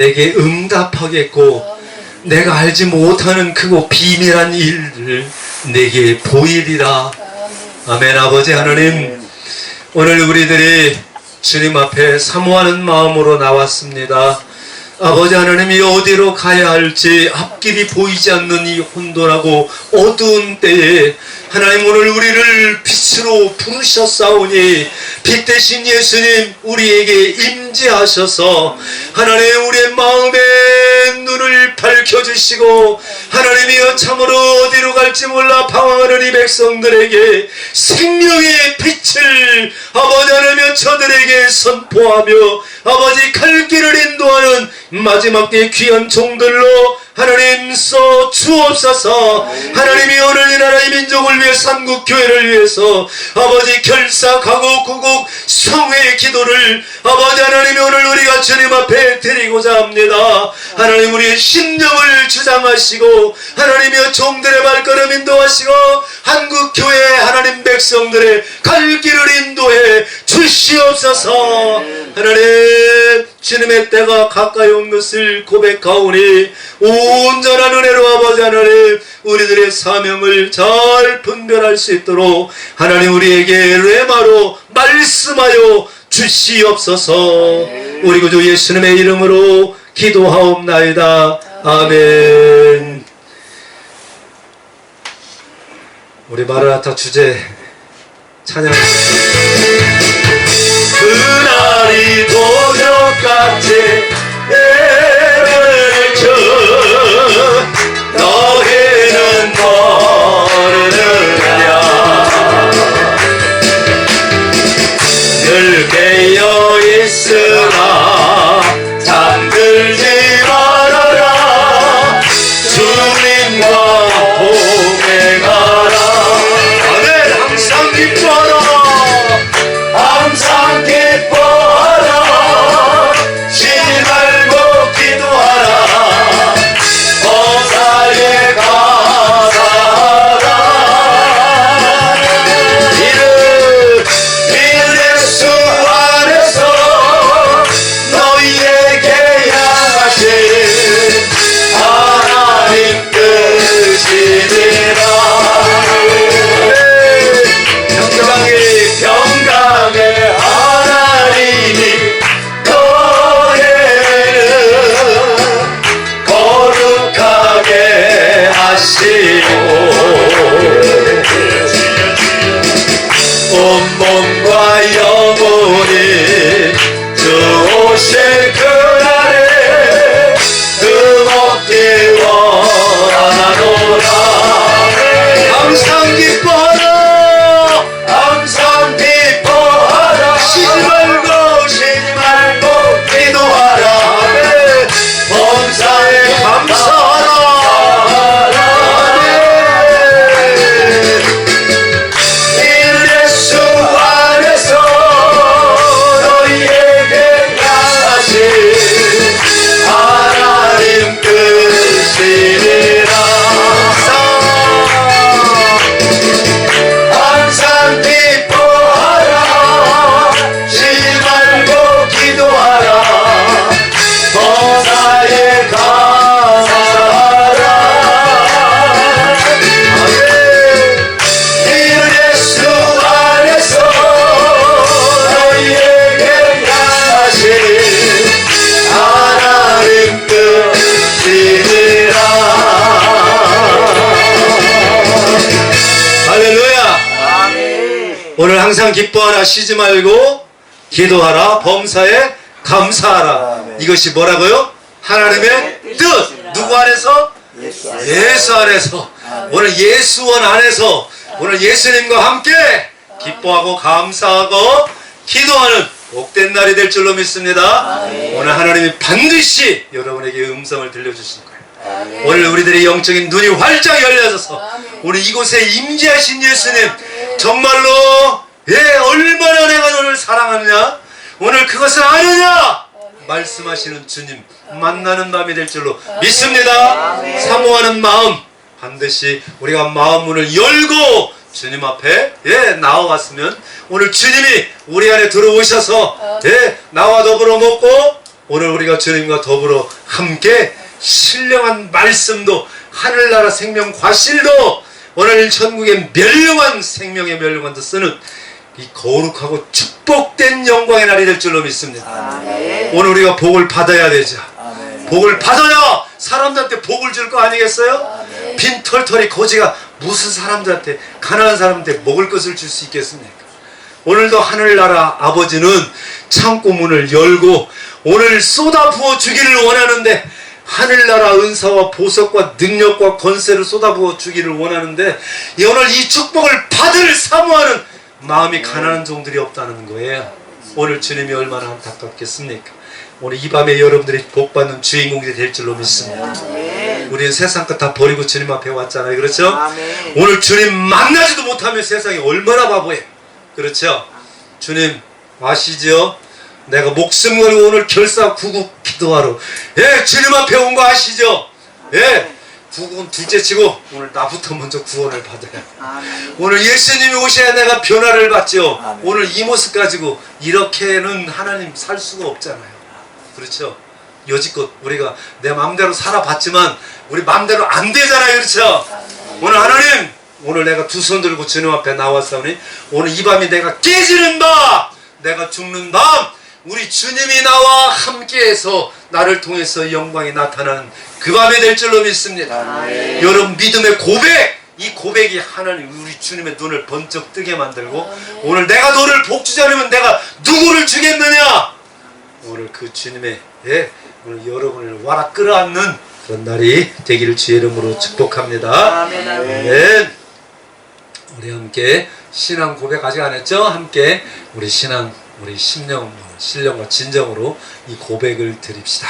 내게 응답하겠고 내가 알지 못하는 크고 비밀한 일을 내게 보이리라. 아멘. 아버지 하나님, 오늘 우리들이 주님 앞에 사모하는 마음으로 나왔습니다. 아버지 하나님이 어디로 가야 할지 앞길이 보이지 않는 이 혼돈하고 어두운 때에 하나님 오늘 우리를 빛으로 부르셨사오니 빛 대신 예수님 우리에게 임재하셔서 하나님 우리의 마음의 눈을 밝혀주시고 하나님이여 참으로 어디로 갈지 몰라 방황하는 이 백성들에게 생명의 빛을 아버지 하나님 저들에게 선포하며 아버지 갈 길을 인도하는 마지막 때 귀한 종들로 하나님 써 주옵소서. 하나님이 오늘 이 나라의 민족을 위해 삼국교회를 위해서 아버지 결사 가곡 구국 성회의 기도를 아버지 하나님이 오늘 우리가 주님 앞에 드리고자 합니다. 하나님 우리의 심령을 주장하시고 하나님이여 종들의 발걸음 인도하시고 한국교회 하나님 백성들의 갈 길을 인도해 주시옵소서. 하나님 주님의 때가 가까이 온 것을 고백하오니 온전한 은혜로 아버지 하나님 우리들의 사명을 잘 분별할 수 있도록 하나님 우리에게 레마로 말씀하여 주시옵소서. 우리 구주 예수님의 이름으로 기도하옵나이다. 아멘. 우리 마라나타 주제 찬양. 그날이 도적같이 해를 쳐 너희는 모르느냐. 늘 깨어 있으나 잠들지 말아라. 주님과 동행하라. 아멘. 항상 기뻐하라. 항상 기뻐하라. 쉬지 말고 기도하라. 범사에 감사하라. 이는 예수 안에서 너희에게 향하신 하나님 뜻이니라. 평강의 하나님이 너희를 거룩하게 하시고 온몸과 영혼이 주 오실 그날에 흠없기 원하노라. 항상 기뻐하라. 항상 기뻐하라. 쉬지 말고 기도하라. 범사에 감사하라. 예수 안에서 너희에게 향하신 하나님 뜻이니라. 항상 기뻐하라. 쉬지 말고 기도하라. 범사에 감사하라. 이는 예수 안에서 너희에게 향하신 하나님 뜻이니라. 할렐루야. 오늘 항상 기뻐하라. 쉬지 말고 기도하라. 범사에 감사하라. 이것이 뭐라고요? 하나님의 뜻. 누구 안에서? 예수 안에서. 오늘 예수원 안에서 오늘 예수님과 함께 기뻐하고 감사하고 기도하는 복된 날이 될 줄로 믿습니다. 오늘 하나님이 반드시 여러분에게 음성을 들려주실 거예요. 오늘 우리들의 영적인 눈이 활짝 열려져서 오늘 이곳에 임재하신 예수님 정말로 얼마나 내가 너를 사랑하느냐 오늘 그것을 아느냐 말씀하시는 주님 만나는 밤이 될 줄로 믿습니다. 사모하는 마음 반드시 우리가 마음 문을 열고 주님 앞에 나와왔으면 오늘 주님이 우리 안에 들어오셔서 나와 더불어 먹고 오늘 우리가 주님과 더불어 함께 신령한 말씀도 하늘나라 생명 과실도 오늘 천국의 멸령한 생명의 멸령한도 쓰는 이 거룩하고 축복된 영광의 날이 될 줄로 믿습니다. 아멘. 오늘 우리가 복을 받아야 되죠. 아멘. 복을 받아야 사람들한테 복을 줄 거 아니겠어요? 아멘. 빈털털이 거지가 무슨 사람들한테 가난한 사람한테 먹을 것을 줄 수 있겠습니까? 오늘도 하늘나라 아버지는 창고 문을 열고 오늘 쏟아부어 주기를 원하는데 하늘나라 은사와 보석과 능력과 권세를 쏟아부어 주기를 원하는데 오늘 이 축복을 받을 사모하는 마음이 가난한 종들이 없다는 거예요. 오늘 주님이 얼마나 안타깝겠습니까? 오늘 이 밤에 여러분들이 복받는 주인공이 될 줄로 믿습니다. 우리는 세상 것 다 버리고 주님 앞에 왔잖아요. 그렇죠? 아멘. 오늘 주님 만나지도 못하면 세상이 얼마나 바보예요. 그렇죠? 주님 아시죠? 내가 목숨 걸고 오늘 결사구국 기도하러 주님 앞에 온 거 아시죠? 구국은 둘째치고 오늘 나부터 먼저 구원을 받아요. 아멘. 오늘 예수님이 오셔야 내가 변화를 받죠. 아멘. 오늘 이 모습 가지고 이렇게는 하나님 살 수가 없잖아요. 그렇죠? 여지껏 우리가 내 마음대로 살아봤지만 우리 마음대로 안 되잖아요. 그렇죠? 오늘 하나님 오늘 내가 두 손 들고 주님 앞에 나왔사오니 오늘 이 밤이 내가 깨지는 밤 내가 죽는 밤 우리 주님이 나와 함께해서 나를 통해서 영광이 나타나는 그 밤이 될 줄로 믿습니다. 아멘. 여러분 믿음의 고백 이 고백이 하나님 우리 주님의 눈을 번쩍 뜨게 만들고 오늘 내가 너를 복주지 않으면 내가 누구를 주겠느냐 오늘 그 주님의 오늘 여러분을 와라 끌어안는 그런 날이 되기를 주의 이름으로 축복합니다. 아멘. 아멘. 아멘. 우리 함께 신앙 고백 아직 안 했죠? 함께 우리 신앙 우리 심령 신령과 진정으로 이 고백을 드립시다.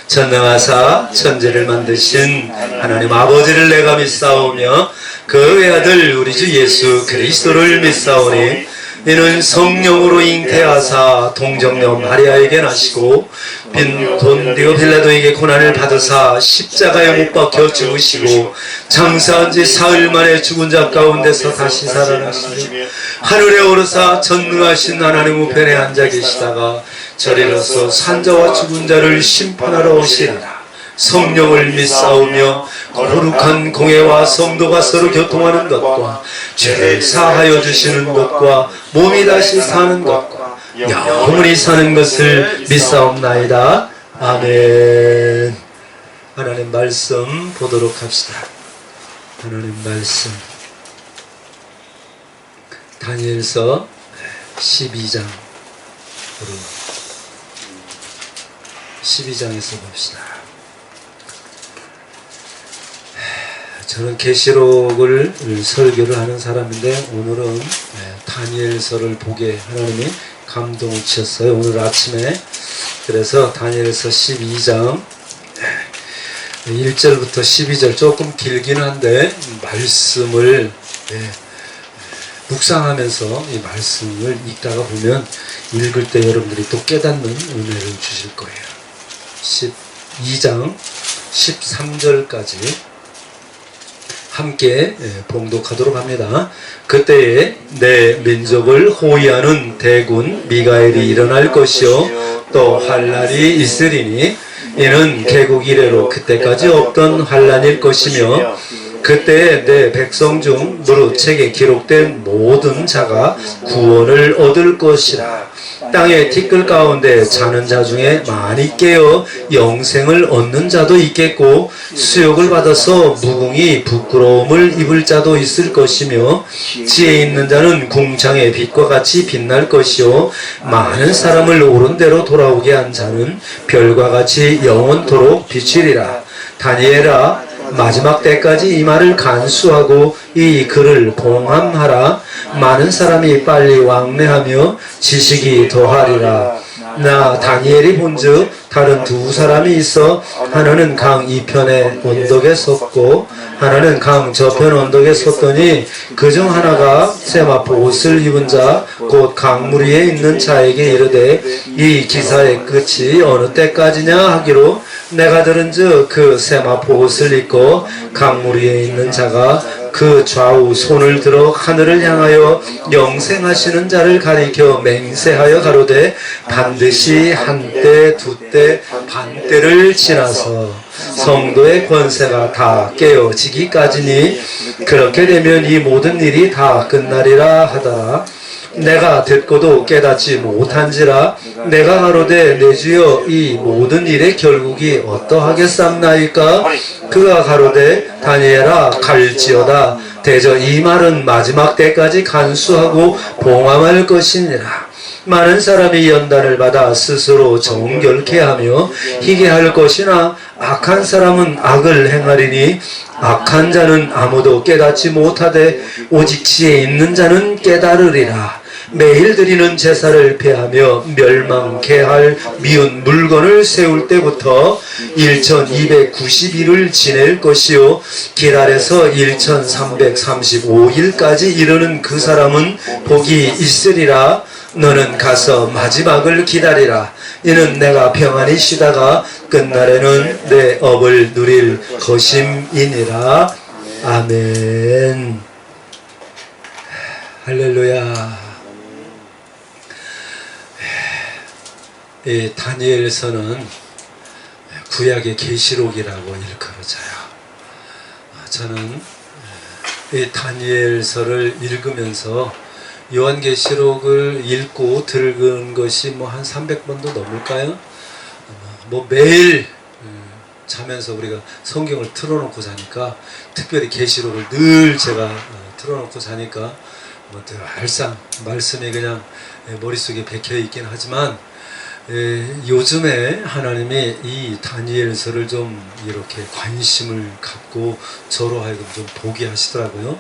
전능하사 천지를 만드신 하나님 아버지를 내가 믿사오며 그 외아들 우리 주 예수 그리스도를 믿사오니 이는 성령으로 잉태하사 동정녀 마리아에게 나시고 본디오 빌라도에게 고난을 받으사 십자가에 못 박혀 죽으시고 장사한 지 사흘 만에 죽은 자 가운데서 다시 살아나시며 하늘에 오르사 전능하신 하나님 우편에 앉아 계시다가 저리로서 산자와 죽은 자를 심판하러 오시리라. 성령을 믿사오며 거룩한 공회와 성도가 서로 교통하는 것과 죄를 사하여 주시는 것과 몸이 다시 사는 것과 영원히 사는 것을 믿사옵나이다. 아멘. 하나님 말씀 보도록 합시다. 하나님 말씀 다니엘서 12장으로 12장에서 봅시다. 저는 계시록을 설교를 하는 사람인데 오늘은 다니엘서를 보게 하나님이 감동을 주셨어요. 오늘 아침에. 그래서 다니엘서 12장 1절부터 12절 조금 길긴 한데 말씀을 묵상하면서 이 말씀을 읽다가 보면 읽을 때 여러분들이 또 깨닫는 은혜를 주실 거예요. 12장 13절까지 함께 봉독하도록 합니다. 그때에 내 민족을 호위하는 대군 미가엘이 일어날 것이요 또 환난이 있으리니 이는 개국 이래로 그때까지 없던 환난일 것이며 그때에 내 백성 중 무릇 책에 기록된 모든 자가 구원을 얻을 것이라. 땅의 티끌 가운데 자는 자 중에 많이 깨어 영생을 얻는 자도 있겠고 수욕을 받아서 무궁히 부끄러움을 입을 자도 있을 것이며 지혜 있는 자는 궁창의 빛과 같이 빛날 것이요 많은 사람을 옳은 대로 돌아오게 한 자는 별과 같이 영원토록 비치리라. 다니엘아 마지막 때까지 이 말을 간수하고 이 글을 봉함하라. 많은 사람이 빨리 왕래하며 지식이 더하리라. 나 다니엘이 본즉 다른 두 사람이 있어 하나는 강 이편의 언덕에 섰고 하나는 강 저편 언덕에 섰더니 그중 하나가 세마포 옷을 입은 자 곧 강물 위에 있는 자에게 이르되 이 기사의 끝이 어느 때까지냐 하기로 내가 들은즉 그 세마포 옷을 입고 강물 위에 있는 자가 그 좌우 손을 들어 하늘을 향하여 영생하시는 자를 가리켜 맹세하여 가로되 반드시 한때 두때 반때를 지나서 성도의 권세가 다 깨어지기까지니 그렇게 되면 이 모든 일이 다 끝나리라 하더라. 내가 듣고도 깨닫지 못한지라 내가 가로되 내 주여 이 모든 일의 결국이 어떠하겠삼나이까? 그가 가로되 다니엘아 갈지어다. 대저 이 말은 마지막 때까지 간수하고 봉함할 것이니라. 많은 사람이 연단을 받아 스스로 정결케 하며 희게 할 것이나 악한 사람은 악을 행하리니 악한 자는 아무도 깨닫지 못하되 오직 지혜 있는 자는 깨달으리라. 매일 드리는 제사를 폐하며 멸망케 할 미운 물건을 세울 때부터 1290일을 지낼 것이요 길 아래서 1335일까지 이르는 그 사람은 복이 있으리라. 너는 가서 마지막을 기다리라. 이는 내가 평안히 쉬다가 끝날에는 내 업을 누릴 것임이니라. 아멘. 할렐루야. 이 다니엘서는 구약의 계시록이라고 일컬어져요. 저는 이 다니엘서를 읽으면서 요한계시록을 읽고 들은 것이 뭐 한 300번도 넘을까요? 뭐 매일 자면서 우리가 성경을 틀어놓고 자니까, 특별히 계시록을 늘 제가 틀어놓고 자니까 뭐 항상 말씀이 그냥 머릿속에 박혀 있긴 하지만, 요즘에 하나님이 이 다니엘서를 좀 이렇게 관심을 갖고 저로 하여금 좀 보게 하시더라고요.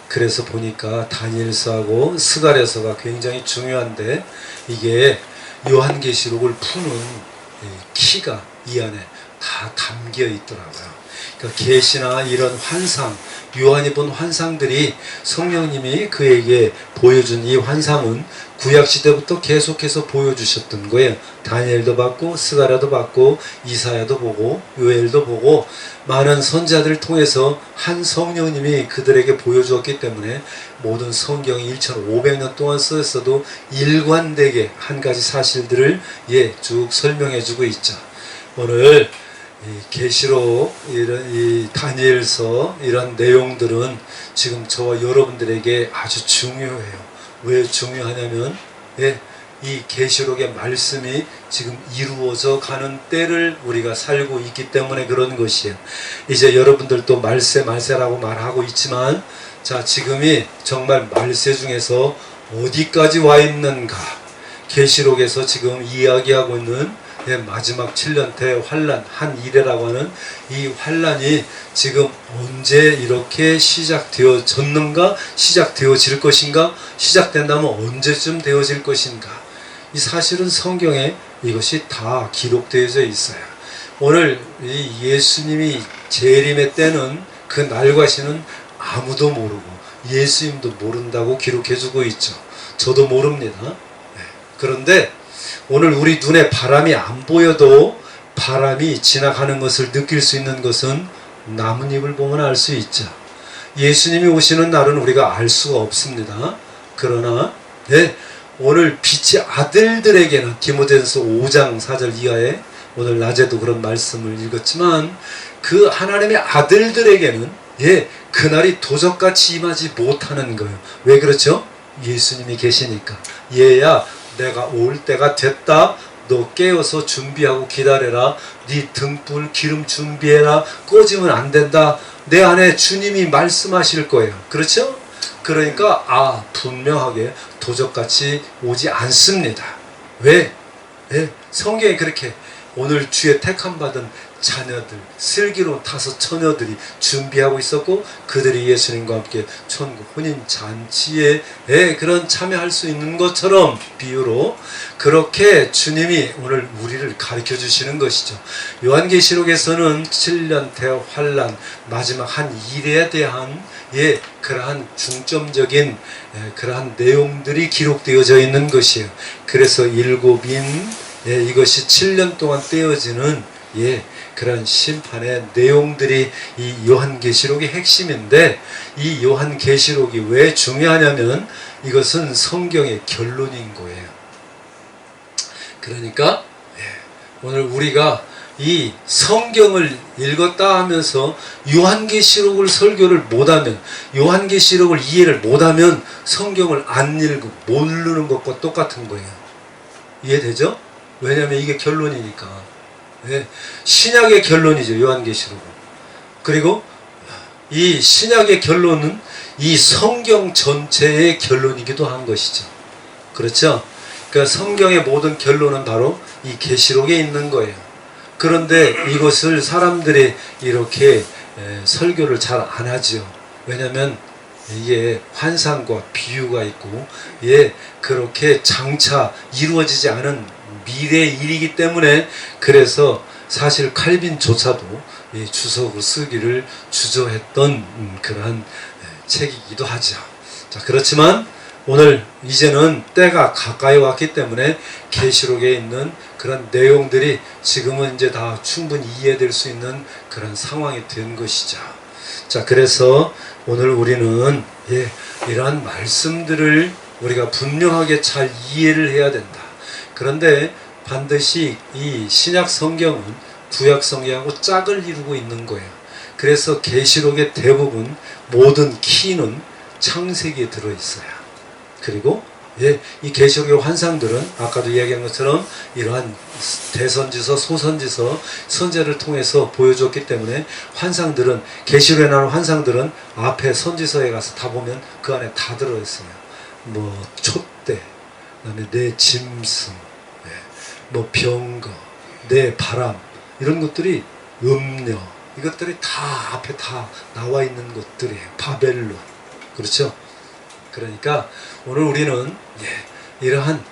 그래서 보니까 다니엘서하고 스가랴서가 굉장히 중요한데, 이게 요한계시록을 푸는 키가 이 안에 다 담겨 있더라고요. 그러니까 계시나 이런 환상, 요한이 본 환상들이 성령님이 그에게 보여준 이 환상은 구약시대부터 계속해서 보여주셨던 거예요. 다니엘도 봤고 스가랴도 봤고 이사야도 보고 요엘도 보고 많은 선지자들을 통해서 한 성령님이 그들에게 보여주었기 때문에 모든 성경이 1500년 동안 쓰였어도 일관되게 한 가지 사실들을 쭉 설명해 주고 있죠. 오늘 이 계시록, 이 다니엘서 이런 내용들은 지금 저와 여러분들에게 아주 중요해요. 왜 중요하냐면 이 계시록의 말씀이 지금 이루어져 가는 때를 우리가 살고 있기 때문에 그런 것이에요. 이제 여러분들도 말세라고 말하고 있지만, 자, 지금이 정말 말세 중에서 어디까지 와 있는가? 계시록에서 지금 이야기하고 있는 마지막 7년대 환란, 한 이래라고 하는 이 환란이 지금 언제 이렇게 시작되어졌는가? 시작되어질 것인가? 시작된다면 언제쯤 되어질 것인가? 이 사실은 성경에 이것이 다 기록되어져 있어요. 오늘 이 예수님이 재림의 때는 그 날과 시는 아무도 모르고 예수님도 모른다고 기록해주고 있죠. 저도 모릅니다. 그런데 오늘 우리 눈에 바람이 안 보여도 바람이 지나가는 것을 느낄 수 있는 것은 나뭇잎을 보면 알 수 있죠. 예수님이 오시는 날은 우리가 알 수가 없습니다. 그러나 오늘 빛의 아들들에게는 디모데전서 5장 4절 이하에 오늘 낮에도 그런 말씀을 읽었지만, 그 하나님의 아들들에게는 그날이 도적같이 임하지 못하는 거예요. 왜 그렇죠? 예수님이 계시니까. 얘야 내가 올 때가 됐다. 너 깨어서 준비하고 기다려라. 네 등불 기름 준비해라. 꺼지면 안 된다. 내 안에 주님이 말씀하실 거예요. 그렇죠? 그러니까 분명하게 도적같이 오지 않습니다. 왜? 성경에 그렇게 오늘 주의 택함 받은 자녀들, 슬기로운 5 처녀들이 준비하고 있었고, 그들이 예수님과 함께 천국 혼인 잔치에 그런 참여할 수 있는 것처럼 비유로 그렇게 주님이 오늘 우리를 가르쳐 주시는 것이죠. 요한계시록에서는 7년대 환란, 마지막 한 일에 대한 그러한 중점적인 그러한 내용들이 기록되어져 있는 것이에요. 그래서 7인 이것이 7년 동안 떼어지는 그런 심판의 내용들이 이 요한계시록의 핵심인데, 이 요한계시록이 왜 중요하냐면 이것은 성경의 결론인 거예요. 그러니까 오늘 우리가 이 성경을 읽었다 하면서 요한계시록을 설교를 못하면, 요한계시록을 이해를 못하면 성경을 안 읽고 모르는 것과 똑같은 거예요. 이해되죠? 왜냐하면 이게 결론이니까. 신약의 결론이죠, 요한계시록은. 그리고 이 신약의 결론은 이 성경 전체의 결론이기도 한 것이죠. 그렇죠? 그러니까 성경의 모든 결론은 바로 이 계시록에 있는 거예요. 그런데 이것을 사람들이 이렇게 설교를 잘 안 하죠. 왜냐하면 이게 환상과 비유가 있고, 그렇게 장차 이루어지지 않은 미래의 일이기 때문에, 그래서 사실 칼빈조차도 이 주석을 쓰기를 주저했던 그러한 책이기도 하죠. 자, 그렇지만 오늘 이제는 때가 가까이 왔기 때문에 계시록에 있는 그런 내용들이 지금은 이제 다 충분히 이해될 수 있는 그런 상황이 된 것이죠. 자, 그래서 오늘 우리는 이러한 말씀들을 우리가 분명하게 잘 이해를 해야 된다. 그런데 반드시 이 신약 성경은 구약 성경하고 짝을 이루고 있는 거예요. 그래서 계시록의 대부분 모든 키는 창세기에 들어있어요. 그리고 이 계시록의 환상들은 아까도 이야기한 것처럼 이러한 대선지서, 소선지서, 선제를 통해서 보여줬기 때문에 환상들은, 계시록에 나오는 환상들은 앞에 선지서에 가서 다 보면 그 안에 다 들어있어요. 뭐 촛대, 그다음에 내 짐승, 뭐 병거, 내 바람, 이런 것들이, 음녀, 이것들이 다 앞에 다 나와 있는 것들이에요. 바벨론. 그렇죠? 그러니까 오늘 우리는 이러한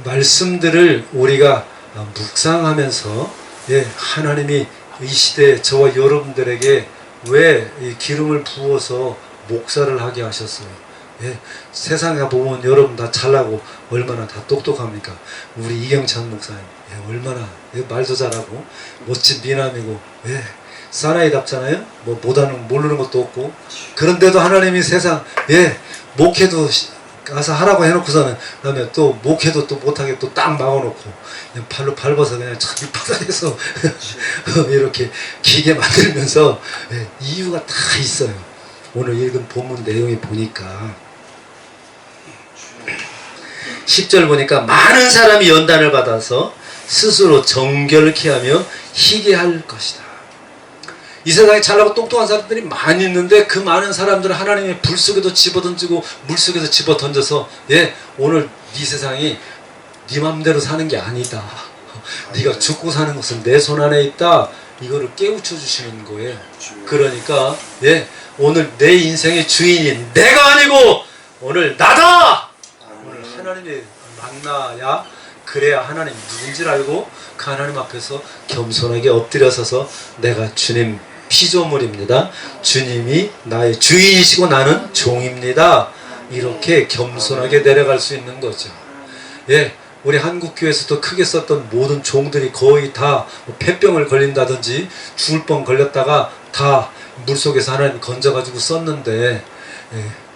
말씀들을 우리가 묵상하면서 하나님이 이 시대에 저와 여러분들에게 왜 이 기름을 부어서 목사를 하게 하셨어요. 세상에 보면 여러분 다 잘나고 얼마나 다 똑똑합니까? 우리 이경찬 목사님 얼마나 말도 잘하고 멋진 미남이고 사나이답잖아요. 뭐 못하는, 모르는 것도 없고. 그런데도 하나님이 세상 목회도 가서 하라고 해놓고서는, 그다음에 또 목회도 또 못하게 또 딱 막아놓고 그냥 발로 밟아서 그냥 저기 바닥에서 이렇게 기계 만들면서, 이유가 다 있어요. 오늘 읽은 본문 내용이 보니까 10절 보니까 많은 사람이 연단을 받아서 스스로 정결케 하며 희게 할 것이다. 이 세상에 잘나고 똑똑한 사람들이 많이 있는데 그 많은 사람들을 하나님의 불 속에도 집어던지고 물 속에서 집어던져서 오늘 네 세상이 네 맘대로 사는 게 아니다. 네가 죽고 사는 것은 내 손 안에 있다. 이거를 깨우쳐 주시는 거예요. 그러니까 오늘 내 인생의 주인이 내가 아니고 오늘 나다. 오늘 하나님이 만나야, 그래야 하나님 누군지를 알고 그 하나님 앞에서 겸손하게 엎드려 서서 내가 주님 피조물입니다. 주님이 나의 주인이시고 나는 종입니다. 이렇게 겸손하게 내려갈 수 있는 거죠. 우리 한국교회에서도 크게 썼던 모든 종들이 거의 다 폐병을 걸린다든지 죽을 뻔 걸렸다가 다 물속에서 하나님 건져가지고 썼는데,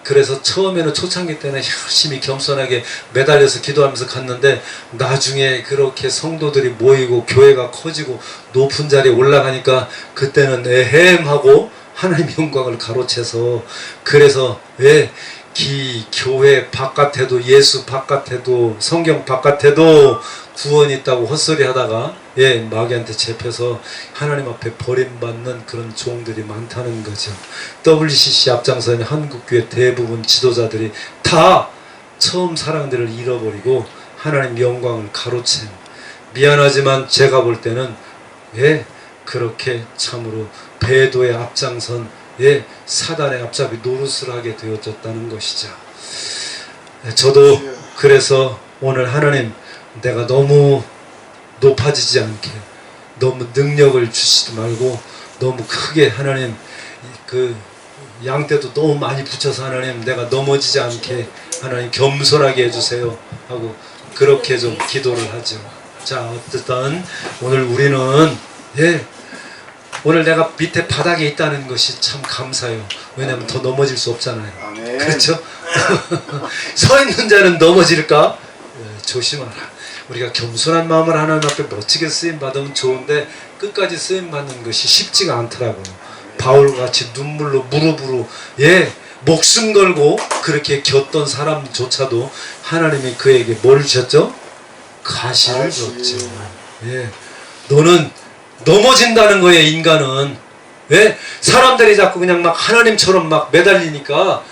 그래서 처음에는 초창기 때는 열심히 겸손하게 매달려서 기도하면서 갔는데, 나중에 그렇게 성도들이 모이고 교회가 커지고 높은 자리에 올라가니까 그때는 에헴하고 하나님의 영광을 가로채서, 그래서 교회 바깥에도, 예수 바깥에도, 성경 바깥에도 구원이 있다고 헛소리 하다가 마귀한테 잡혀서 하나님 앞에 버림받는 그런 종들이 많다는 거죠. WCC 앞장서는 한국교회 대부분 지도자들이 다 처음 사랑들을 잃어버리고 하나님 영광을 가로챈, 미안하지만 제가 볼 때는 그렇게 참으로 배도의 앞장선 사단의 앞잡이 노릇을 하게 되어졌다는 것이죠. 저도 그래서 오늘 하나님, 내가 너무 높아지지 않게, 너무 능력을 주시지 말고 너무 크게, 하나님 그 양떼도 너무 많이 붙여서 하나님 내가 넘어지지 않게 하나님 겸손하게 해주세요 하고 그렇게 좀 기도를 하죠. 자, 어쨌든 오늘 우리는 오늘 내가 밑에 바닥에 있다는 것이 참 감사해요. 왜냐하면 더 넘어질 수 없잖아요. 아멘. 그렇죠? 서 있는 자는 넘어질까? 조심하라. 우리가 겸손한 마음을 하나님 앞에 멋지게 쓰임받으면 좋은데 끝까지 쓰임받는 것이 쉽지가 않더라고요. 바울같이 눈물로 무릎으로 목숨 걸고 그렇게 겼던 사람조차도 하나님이 그에게 뭘 주셨죠? 가시를 줬죠. 너는 넘어진다는 거예요. 인간은 사람들이 자꾸 그냥 막 하나님처럼 막 매달리니까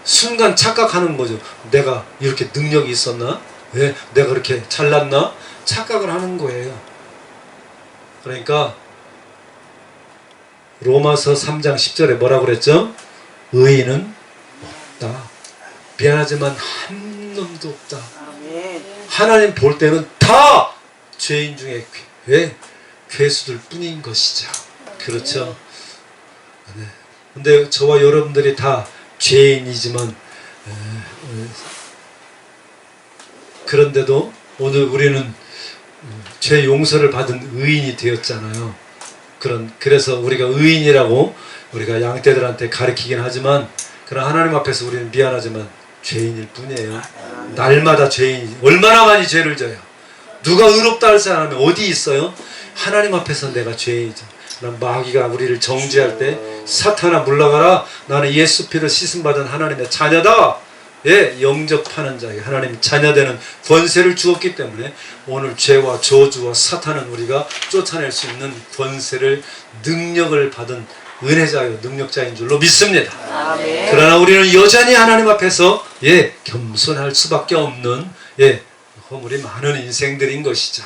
순간 착각하는 거죠. 내가 이렇게 능력이 있었나? 내가 그렇게 잘났나? 착각을 하는 거예요. 그러니까 로마서 3장 10절에 뭐라고 그랬죠? 의인은 없다. 미안하지만 한 놈도 없다. 하나님 볼 때는 다 죄인 중에 괴수들 뿐인 것이죠. 그렇죠? 근데 저와 여러분들이 다 죄인이지만 그런데도 오늘 우리는 죄 용서를 받은 의인이 되었잖아요. 그래서 우리가 의인이라고 우리가 양떼들한테 가르치긴 하지만 그러나 하나님 앞에서 우리는 미안하지만 죄인일 뿐이에요. 날마다 죄인이 얼마나 많이 죄를 져요. 누가 의롭다 할 사람이 어디 있어요? 하나님 앞에서 내가 죄인이죠. 난 마귀가 우리를 정죄할 때 사탄아 물러가라, 나는 예수 피로 씻음받은 하나님의 자녀다. 영접하는 자에게 하나님 자녀되는 권세를 주었기 때문에 오늘 죄와 저주와 사탄은 우리가 쫓아낼 수 있는 권세를, 능력을 받은 은혜자요 능력자인 줄로 믿습니다. 아멘. 그러나 우리는 여전히 하나님 앞에서 겸손할 수밖에 없는 허물이 많은 인생들인 것이죠.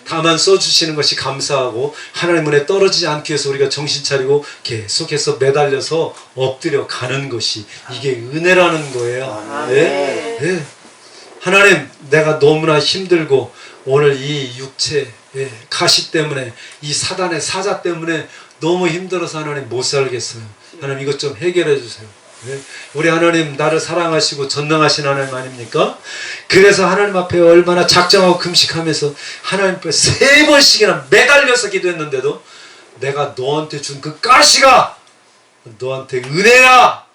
다만 써주시는 것이 감사하고 하나님 은혜 떨어지지 않기 위해서 우리가 정신 차리고 계속해서 매달려서 엎드려 가는 것이 이게 은혜라는 거예요. 하나님, 내가 너무나 힘들고 오늘 이 육체 가시 때문에 이 사단의 사자 때문에 너무 힘들어서 하나님 못 살겠어요. 하나님 이것 좀 해결해 주세요. 우리 하나님 나를 사랑하시고 전능하신 하나님 아닙니까? 그래서 하나님 앞에 얼마나 작정하고 금식하면서 하나님 앞에 3번씩이나 매달려서 기도했는데도 내가 너한테 준 그 가시가 너한테 은혜야!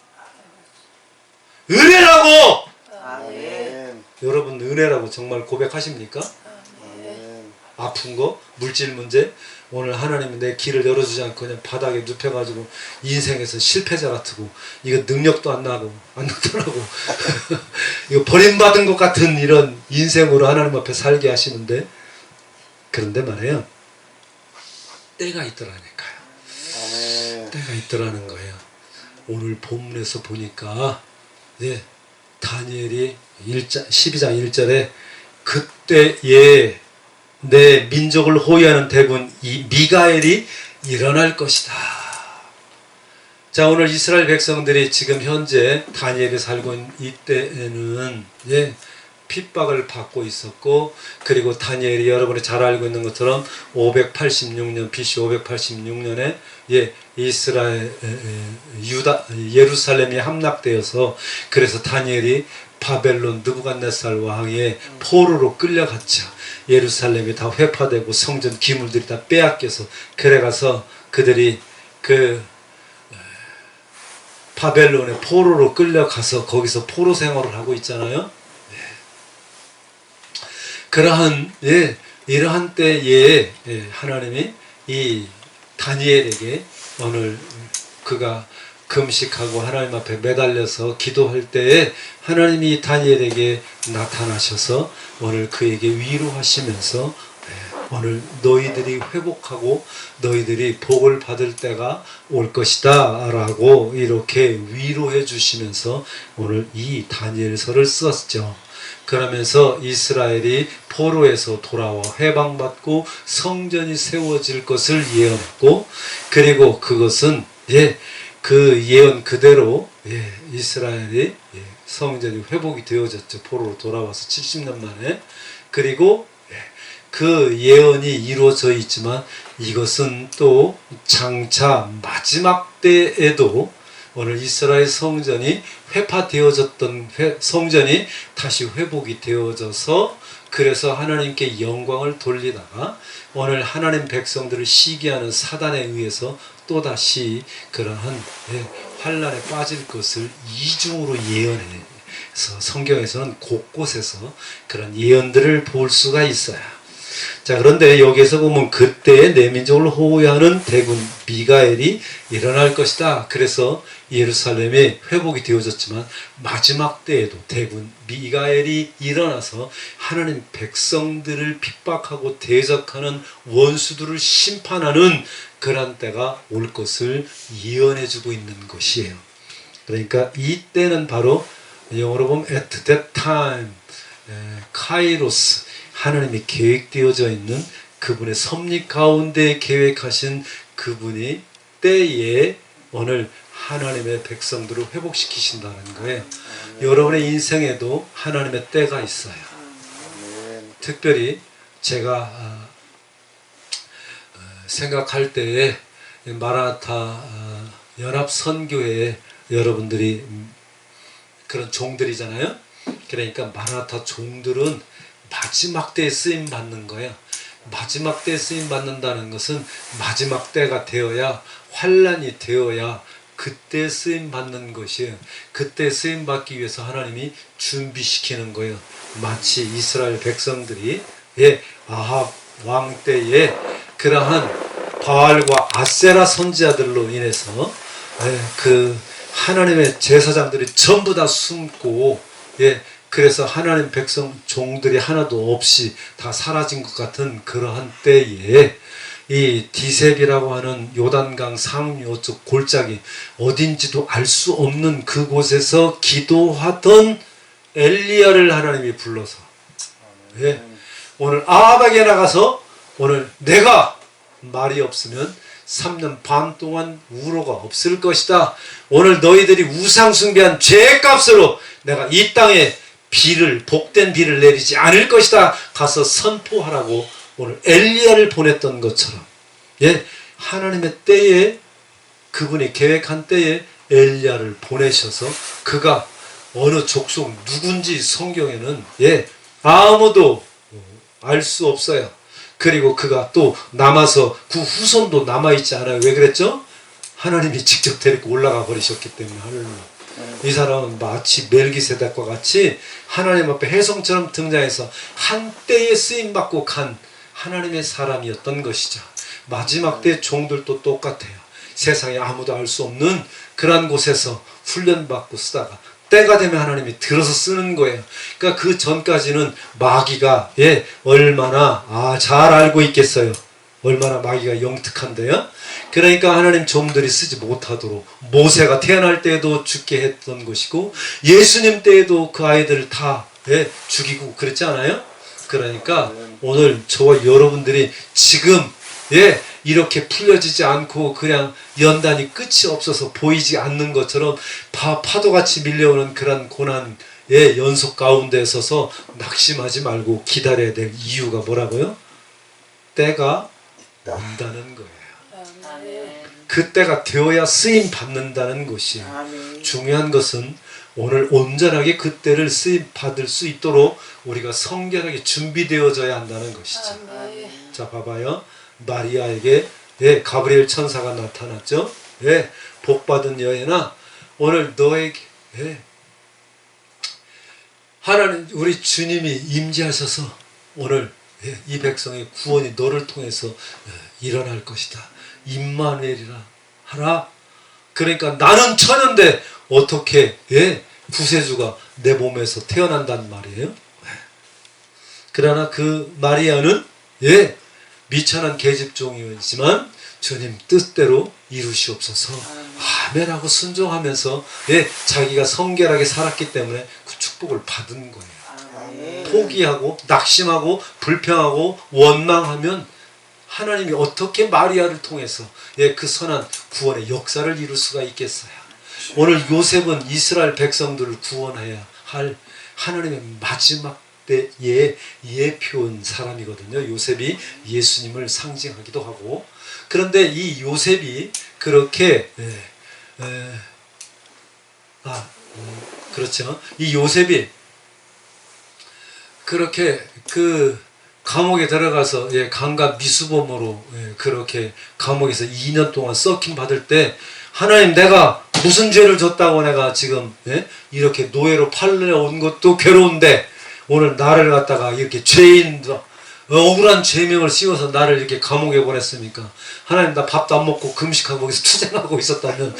은혜라고! 아멘. 여러분 은혜라고 정말 고백하십니까? 아멘. 아픈 거? 물질 문제? 오늘 하나님이 내 길을 열어주지 않고 그냥 바닥에 눕혀가지고 인생에서 실패자 같고 이거 능력도 안 나고 안 나더라고. 이거 버림받은 것 같은 이런 인생으로 하나님 앞에 살게 하시는데, 그런데 말이에요, 때가 있더라니까요. 아멘. 때가 있더라는 거예요. 오늘 본문에서 보니까 다니엘이 12장 1절에 그때에 내 민족을 호위하는 대군 이 미가엘이 일어날 것이다. 자, 오늘 이스라엘 백성들이 지금 현재 다니엘이 살고 있는 이때에는 핍박을 받고 있었고, 그리고 다니엘이 여러분이 잘 알고 있는 것처럼 586년 BC 586년에 이스라엘 유다 예루살렘이 함락되어서 그래서 다니엘이 바벨론 느부갓네살 왕의 포로로 끌려갔죠. 예루살렘이 다 회파되고 성전 기물들이 다 빼앗겨서 그래가서 그들이 그 바벨론의 포로로 끌려가서 거기서 포로 생활을 하고 있잖아요. 그러한 이러한 때에 하나님이 이 다니엘에게 오늘 그가 금식하고 하나님 앞에 매달려서 기도할 때에 하나님이 다니엘에게 나타나셔서 오늘 그에게 위로하시면서 오늘 너희들이 회복하고 너희들이 복을 받을 때가 올 것이다 라고 이렇게 위로해 주시면서 오늘 이 다니엘서를 썼죠. 그러면서 이스라엘이 포로에서 돌아와 해방받고 성전이 세워질 것을 예언했고, 그리고 그것은 그 예언 그대로 이스라엘이 성전이 회복이 되어졌죠. 포로로 돌아와서 70년 만에. 그리고 그 예언이 이루어져 있지만 이것은 또 장차 마지막 때에도 오늘 이스라엘 성전이 회파되어졌던 성전이 다시 회복이 되어져서 그래서 하나님께 영광을 돌리다가 오늘 하나님 백성들을 시기하는 사단에 의해서 또다시 그러한 환란에 빠질 것을 이중으로 예언해서 성경에서는 곳곳에서 그런 예언들을 볼 수가 있어요. 자, 그런데 여기에서 보면 그때의 내 민족을 호위하는 대군 미가엘이 일어날 것이다. 그래서 예루살렘이 회복이 되어졌지만 마지막 때에도 대군 미가엘이 일어나서 하나님 백성들을 핍박하고 대적하는 원수들을 심판하는 그런 때가 올 것을 예언해주고 있는 것이에요. 그러니까 이 때는 바로 영어로 보면 at that time, 카이로스, 하나님이 계획되어져 있는 그분의 섭리 가운데 계획하신 그분이 때에 오늘 하나님의 백성들을 회복시키신다는 거예요. 여러분의 인생에도 하나님의 때가 있어요. 특별히 제가 생각할 때에 마라나타 연합선교회에 여러분들이 그런 종들이잖아요. 그러니까 마라나타 종들은 마지막 때에 쓰임 받는 거예요. 마지막 때에 쓰임 받는다는 것은 마지막 때가 되어야, 환란이 되어야 그때 쓰임 받는 것이에요. 그때 쓰임 받기 위해서 하나님이 준비시키는 거예요. 마치 이스라엘 백성들이 아합 왕 때에 그러한 바알과 아세라 선지자들로 인해서 그 하나님의 제사장들이 전부 다 숨고 그래서 하나님 백성 종들이 하나도 없이 다 사라진 것 같은 그러한 때에 이 디셉이라고 하는 요단강 상류쪽 골짜기 어딘지도 알 수 없는 그곳에서 기도하던 엘리야를 하나님이 불러서 오늘 아합에게 나가서 오늘 내가 말이 없으면 3년 반 동안 우로가 없을 것이다. 오늘 너희들이 우상 숭배한 죄값으로 내가 이 땅에 비를, 복된 비를 내리지 않을 것이다. 가서 선포하라고 오늘 엘리야를 보냈던 것처럼 하나님의 때에 그분이 계획한 때에 엘리야를 보내셔서 그가 어느 족속 누군지 성경에는 아무도 알 수 없어요. 그리고 그가 또 남아서 그 후손도 남아있지 않아요. 왜 그랬죠? 하나님이 직접 데리고 올라가 버리셨기 때문에 하늘로. 이 사람은 마치 멜기세덱과 같이 하나님 앞에 혜성처럼 등장해서 한때에 쓰임받고 간 하나님의 사람이었던 것이죠. 마지막 때 종들도 똑같아요. 세상에 아무도 알 수 없는 그런 곳에서 훈련받고 쓰다가 때가 되면 하나님이 들어서 쓰는 거예요. 그러니까 그 전까지는 마귀가 얼마나 잘 알고 있겠어요. 얼마나 마귀가 영특한데요. 그러니까 하나님 종들이 쓰지 못하도록 모세가 태어날 때에도 죽게 했던 것이고 예수님 때에도 그 아이들을 다 죽이고 그랬지 않아요? 그러니까 오늘 저와 여러분들이 지금 이렇게 풀려지지 않고 그냥 연단이 끝이 없어서 보이지 않는 것처럼 파도같이 밀려오는 그런 고난 연속 가운데 서서 낙심하지 말고 기다려야 될 이유가 뭐라고요? 때가 온다는 거예요. 그 때가 되어야 쓰임 받는다는 것이에요. 중요한 것은 오늘 온전하게 그 때를 쓰임 받을 수 있도록 우리가 성결하게 준비되어져야 한다는 것이죠. 자, 봐봐요. 마리아에게 가브리엘 천사가 나타났죠. 복받은 여인아, 오늘 너에게 하나님 우리 주님이 임재하셔서 오늘 이 백성의 구원이 너를 통해서 일어날 것이다. 임마누엘이라 하라. 그러니까 나는 처녀인데 어떻게 구세주가 내 몸에서 태어난단 말이에요. 그러나 그 마리아는 미천한 계집종이지만 주님 뜻대로 이루시옵소서 아멘하고 순종하면서 자기가 성결하게 살았기 때문에 그 축복을 받은 거예요. 포기하고 낙심하고 불평하고 원망하면 하나님이 어떻게 마리아를 통해서 그 선한 구원의 역사를 이룰 수가 있겠어요. 오늘 요셉은 이스라엘 백성들을 구원해야 할 하나님의 마지막 때에 예표인 사람이거든요. 요셉이 예수님을 상징하기도 하고. 그런데 이 요셉이 그렇게 그렇죠. 이 요셉이 그렇게 그 감옥에 들어가서 강간 미수범으로 그렇게 감옥에서 2년 동안 썩힘 받을 때 하나님 내가 무슨 죄를 졌다고 내가 지금 이렇게 노예로 팔려온 것도 괴로운데 오늘 나를 갖다가 이렇게 죄인 억울한 죄명을 씌워서 나를 이렇게 감옥에 보냈습니까? 하나님 나 밥도 안 먹고 금식하고 거기서 투쟁하고 있었다면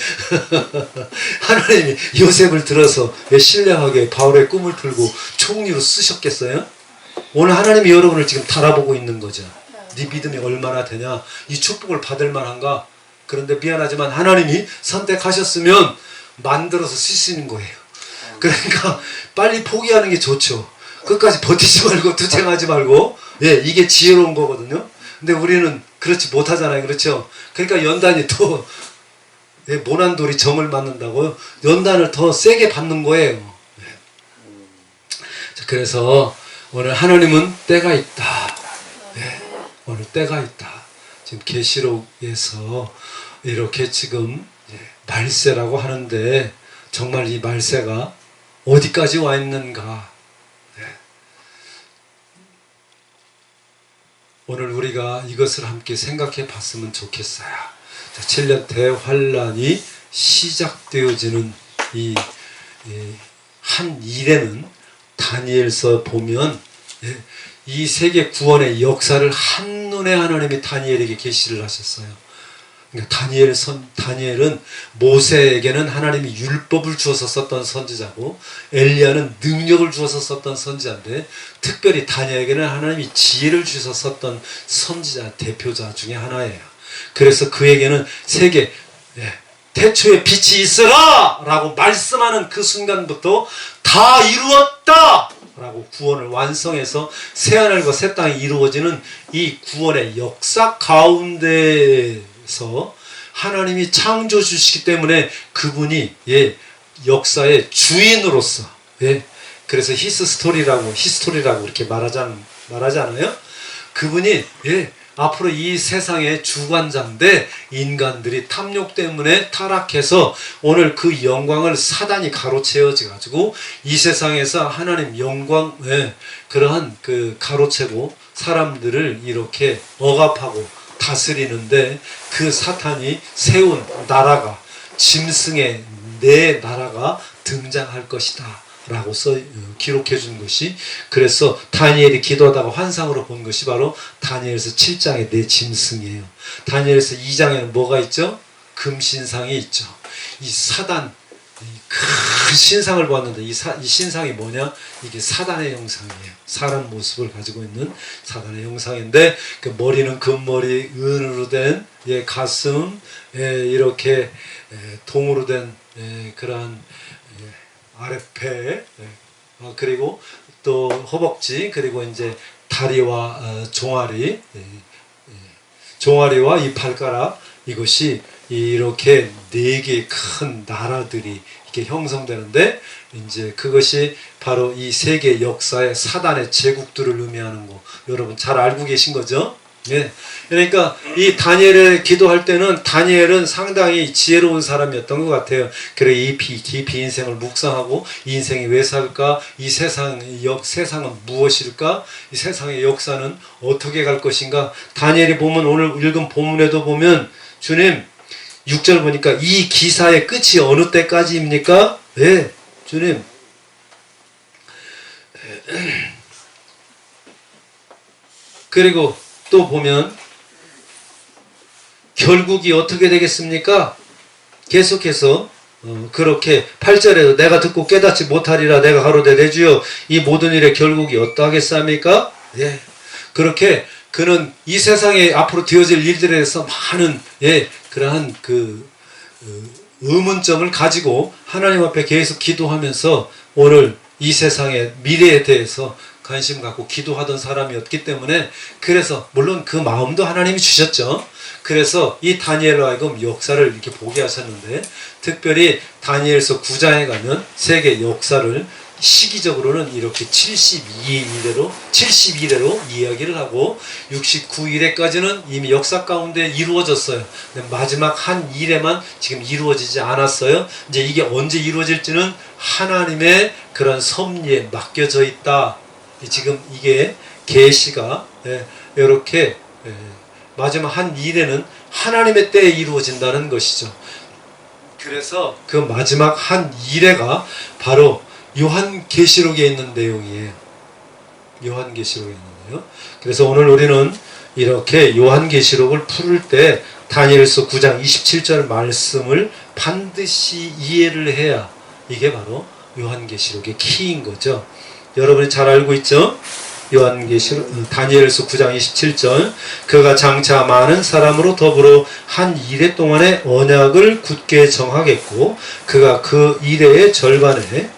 하나님이 요셉을 들어서 신령하게 바울의 꿈을 풀고 총리로 쓰셨겠어요? 오늘 하나님이 여러분을 지금 달아보고 있는 거죠. 네 믿음이 얼마나 되냐? 이 축복을 받을 만한가? 그런데 미안하지만 하나님이 선택하셨으면 만들어서 쓰시는 거예요. 그러니까 빨리 포기하는 게 좋죠. 끝까지 버티지 말고 투쟁하지 말고 이게 지혜로운 거거든요. 근데 우리는 그렇지 못하잖아요. 그렇죠? 그러니까 연단이 더 모난 돌이 점을 맞는다고요. 연단을 더 세게 받는 거예요. 자, 그래서 오늘 하나님은 때가 있다. 오늘 때가 있다. 지금 계시록에서 이렇게 지금 말세라고 하는데 정말 이 말세가 어디까지 와 있는가? 오늘 우리가 이것을 함께 생각해 봤으면 좋겠어요. 7년 대환란이 시작되어지는 이 한 일에는 다니엘서 보면 이 세계 구원의 역사를 한눈에 하나님이 다니엘에게 계시를 하셨어요. 그러니까 다니엘은 모세에게는 하나님이 율법을 주어서 썼던 선지자고 엘리야는 능력을 주어서 썼던 선지자인데 특별히 다니엘에게는 하나님이 지혜를 주어서 썼던 선지자 대표자 중에 하나예요. 그래서 그에게는 세계 태초에 빛이 있으라 라고 말씀하는 그 순간부터 다 이루었다 라고 구원을 완성해서 새하늘과 새 땅이 이루어지는 이 구원의 역사 가운데서 하나님이 창조 주시기 때문에 그분이 역사의 주인으로서 그래서 히스토리라고 이렇게 말하지 않아요? 그분이 앞으로 이 세상의 주관자인데 인간들이 탐욕 때문에 타락해서 오늘 그 영광을 사단이 가로채어져 가지고 이 세상에서 하나님 영광 그러한 그 가로채고 사람들을 이렇게 억압하고 다스리는데 그 사탄이 세운 나라가 짐승의 내 나라가 등장할 것이다 라고 기록해 준 것이 그래서 다니엘이 기도하다가 환상으로 본 것이 바로 다니엘서 7장의 내 짐승이에요. 다니엘서 2장에는 뭐가 있죠? 금신상이 있죠. 이 사단 큰 신상을 보았는데 이 신상이 뭐냐? 이게 사단의 형상이에요. 사람 모습을 가지고 있는 사단의 형상인데 그 머리는 금머리, 은으로 된 가슴, 이렇게 동으로 된 그러한 아랫배, 그리고 또 허벅지, 그리고 이제 다리와 종아리와 이 발가락, 이것이 이렇게 네 개의 큰 나라들이 이렇게 형성되는데 이제 그것이 바로 이 세계 역사의 사단의 제국들을 의미하는 거 여러분 잘 알고 계신 거죠? 그러니까 이 다니엘을 기도할 때는 다니엘은 상당히 지혜로운 사람이었던 것 같아요. 그래 이 깊이 인생을 묵상하고 이 인생이 왜 살까? 이 세상은 무엇일까? 이 세상의 역사는 어떻게 갈 것인가? 다니엘이 보면 오늘 읽은 본문에도 보면 주님 6절 보니까 이 기사의 끝이 어느 때까지입니까? 주님 그리고 또 보면 결국이 어떻게 되겠습니까? 계속해서 그렇게 8절에도 내가 듣고 깨닫지 못하리라 내가 가로되 내 주여 이 모든 일의 결국이 어떠하겠습니까? 그렇게 그는 이 세상에 앞으로 되어질 일들에 대해서 많은 그러한 의문점을 가지고 하나님 앞에 계속 기도하면서 오늘 이 세상의 미래에 대해서 관심 갖고 기도하던 사람이었기 때문에 그래서 물론 그 마음도 하나님이 주셨죠. 그래서 이 다니엘로 하여금 역사를 이렇게 보게 하셨는데 특별히 다니엘서 9장에 가면 세계 역사를 시기적으로는 이렇게 72일로 이야기를 하고 69일에까지는 이미 역사 가운데 이루어졌어요. 근데 마지막 한 일에만 지금 이루어지지 않았어요. 이제 이게 언제 이루어질지는 하나님의 그런 섭리에 맡겨져 있다. 지금 이게 계시가 이렇게 마지막 한 일에는 하나님의 때에 이루어진다는 것이죠. 그래서 그 마지막 한 일회가 바로 요한계시록에 있는 내용이에요. 요한계시록에 있는데요. 그래서 오늘 우리는 이렇게 요한계시록을 풀을 때 다니엘서 9장 27절 말씀을 반드시 이해를 해야 이게 바로 요한계시록의 키인 거죠. 여러분이 잘 알고 있죠? 요한계시록 다니엘서 9장 27절 그가 장차 많은 사람으로 더불어 한 이래 동안의 언약을 굳게 정하겠고 그가 그 이래의 절반에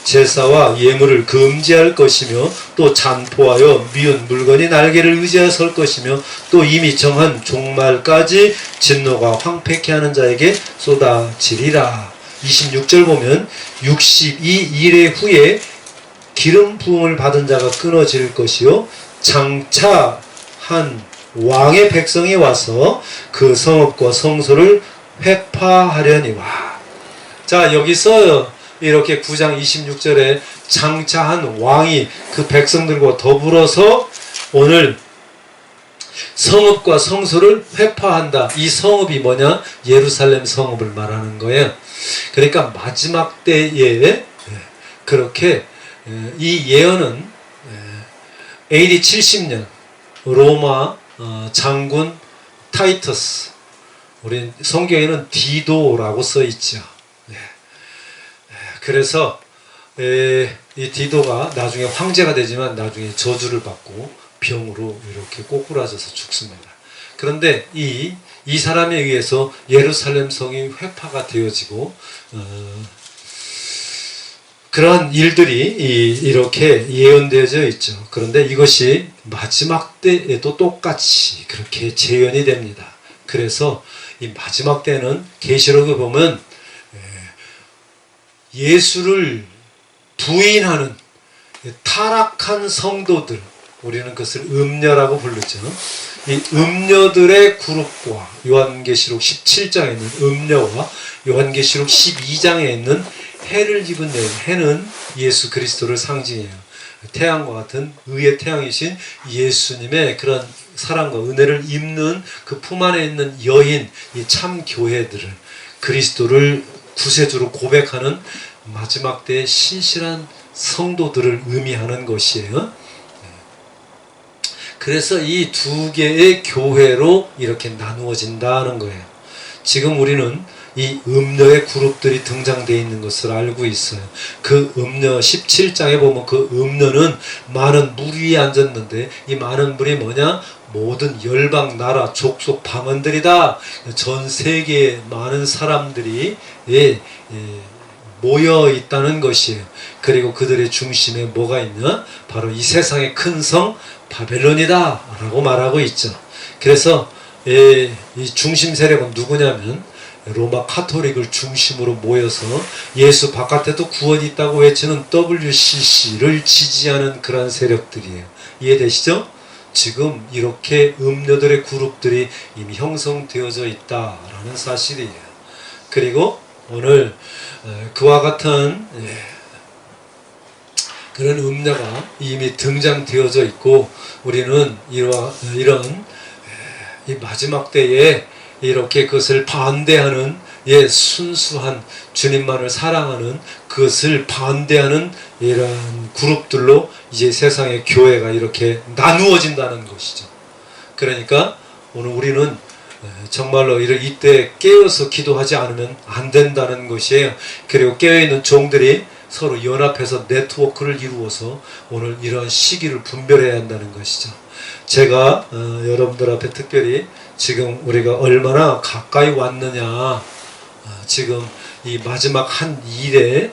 제사와 예물을 금지할 것이며 또 잔포하여 미운 물건이 날개를 의지하여 설 것이며 또 이미 정한 종말까지 진노가 황폐케 하는 자에게 쏟아지리라. 26절 보면 62일의 후에 기름 부음을 받은 자가 끊어질 것이요 장차 한 왕의 백성이 와서 그 성읍과 성소를 회파하려니와. 자, 여기서 이렇게 9장 26절에 장차한 왕이 그 백성들과 더불어서 오늘 성읍과 성소를 회파한다. 이 성읍이 뭐냐? 예루살렘 성읍을 말하는 거예요. 그러니까 마지막 때에 그렇게 이 예언은 AD 70년 로마 장군 타이터스, 우리 성경에는 디도라고 써 있죠. 그래서 이 디도가 나중에 황제가 되지만 나중에 저주를 받고 병으로 이렇게 꼬꾸라져서 죽습니다. 그런데 이 사람에 의해서 예루살렘 성이 회파가 되어지고 그러한 일들이 이렇게 예언되어져 있죠. 그런데 이것이 마지막 때에도 똑같이 그렇게 재현이 됩니다. 그래서 이 마지막 때는 계시록에 보면 예수를 부인하는 타락한 성도들, 우리는 그것을 음녀라고 부르죠. 이 음녀들의 그룹과 요한계시록 17장에 있는 음녀와 요한계시록 12장에 있는 해를 입은 여인, 해는 예수 그리스도를 상징해요. 태양과 같은 의의 태양이신 예수님의 그런 사랑과 은혜를 입는 그 품 안에 있는 여인, 이 참 교회들을 그리스도를 구세주로 고백하는 마지막 때의 신실한 성도들을 의미하는 것이에요. 그래서 이 두 개의 교회로 이렇게 나누어진다는 거예요. 지금 우리는 이 음녀의 그룹들이 등장되어 있는 것을 알고 있어요. 그 음녀 17장에 보면 그 음녀는 많은 물 위에 앉았는데 이 많은 물이 뭐냐? 모든 열방, 나라, 족속, 방언들이다. 전 세계에 많은 사람들이 모여 있다는 것이에요. 그리고 그들의 중심에 뭐가 있냐? 바로 이 세상의 큰 성 바벨론이다 라고 말하고 있죠. 그래서 이 중심 세력은 누구냐면 로마 카톨릭을 중심으로 모여서 예수 바깥에도 구원이 있다고 외치는 WCC를 지지하는 그러한 세력들이에요. 이해되시죠? 지금 이렇게 음녀들의 그룹들이 이미 형성되어져 있다라는 사실이에요. 그리고 오늘 그와 같은 그런 음녀가 이미 등장되어져 있고 우리는 이런 이 마지막 때에 이렇게 그것을 반대하는 순수한 주님만을 사랑하는 그것을 반대하는 이런 그룹들로 이제 세상의 교회가 이렇게 나누어진다는 것이죠. 그러니까 오늘 우리는 정말로 이때 깨어서 기도하지 않으면 안 된다는 것이에요. 그리고 깨어있는 종들이 서로 연합해서 네트워크를 이루어서 오늘 이러한 시기를 분별해야 한다는 것이죠. 제가 여러분들 앞에 특별히 지금 우리가 얼마나 가까이 왔느냐, 지금 이 마지막 한 일에는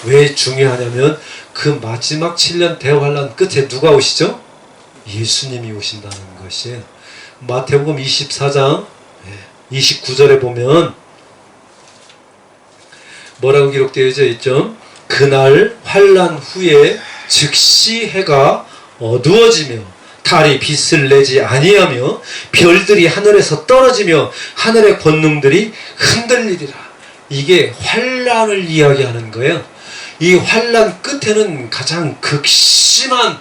왜 중요하냐면 그 마지막 7년 대환란 끝에 누가 오시죠? 예수님이 오신다는 것이에요. 마태복음 24장 29절에 보면 뭐라고 기록되어져 있죠? 그날 환란 후에 즉시 해가 어두워지며 달이 빛을 내지 아니하며 별들이 하늘에서 떨어지며 하늘의 권능들이 흔들리리라. 이게 환란을 이야기하는 거예요. 이 환난 끝에는 가장 극심한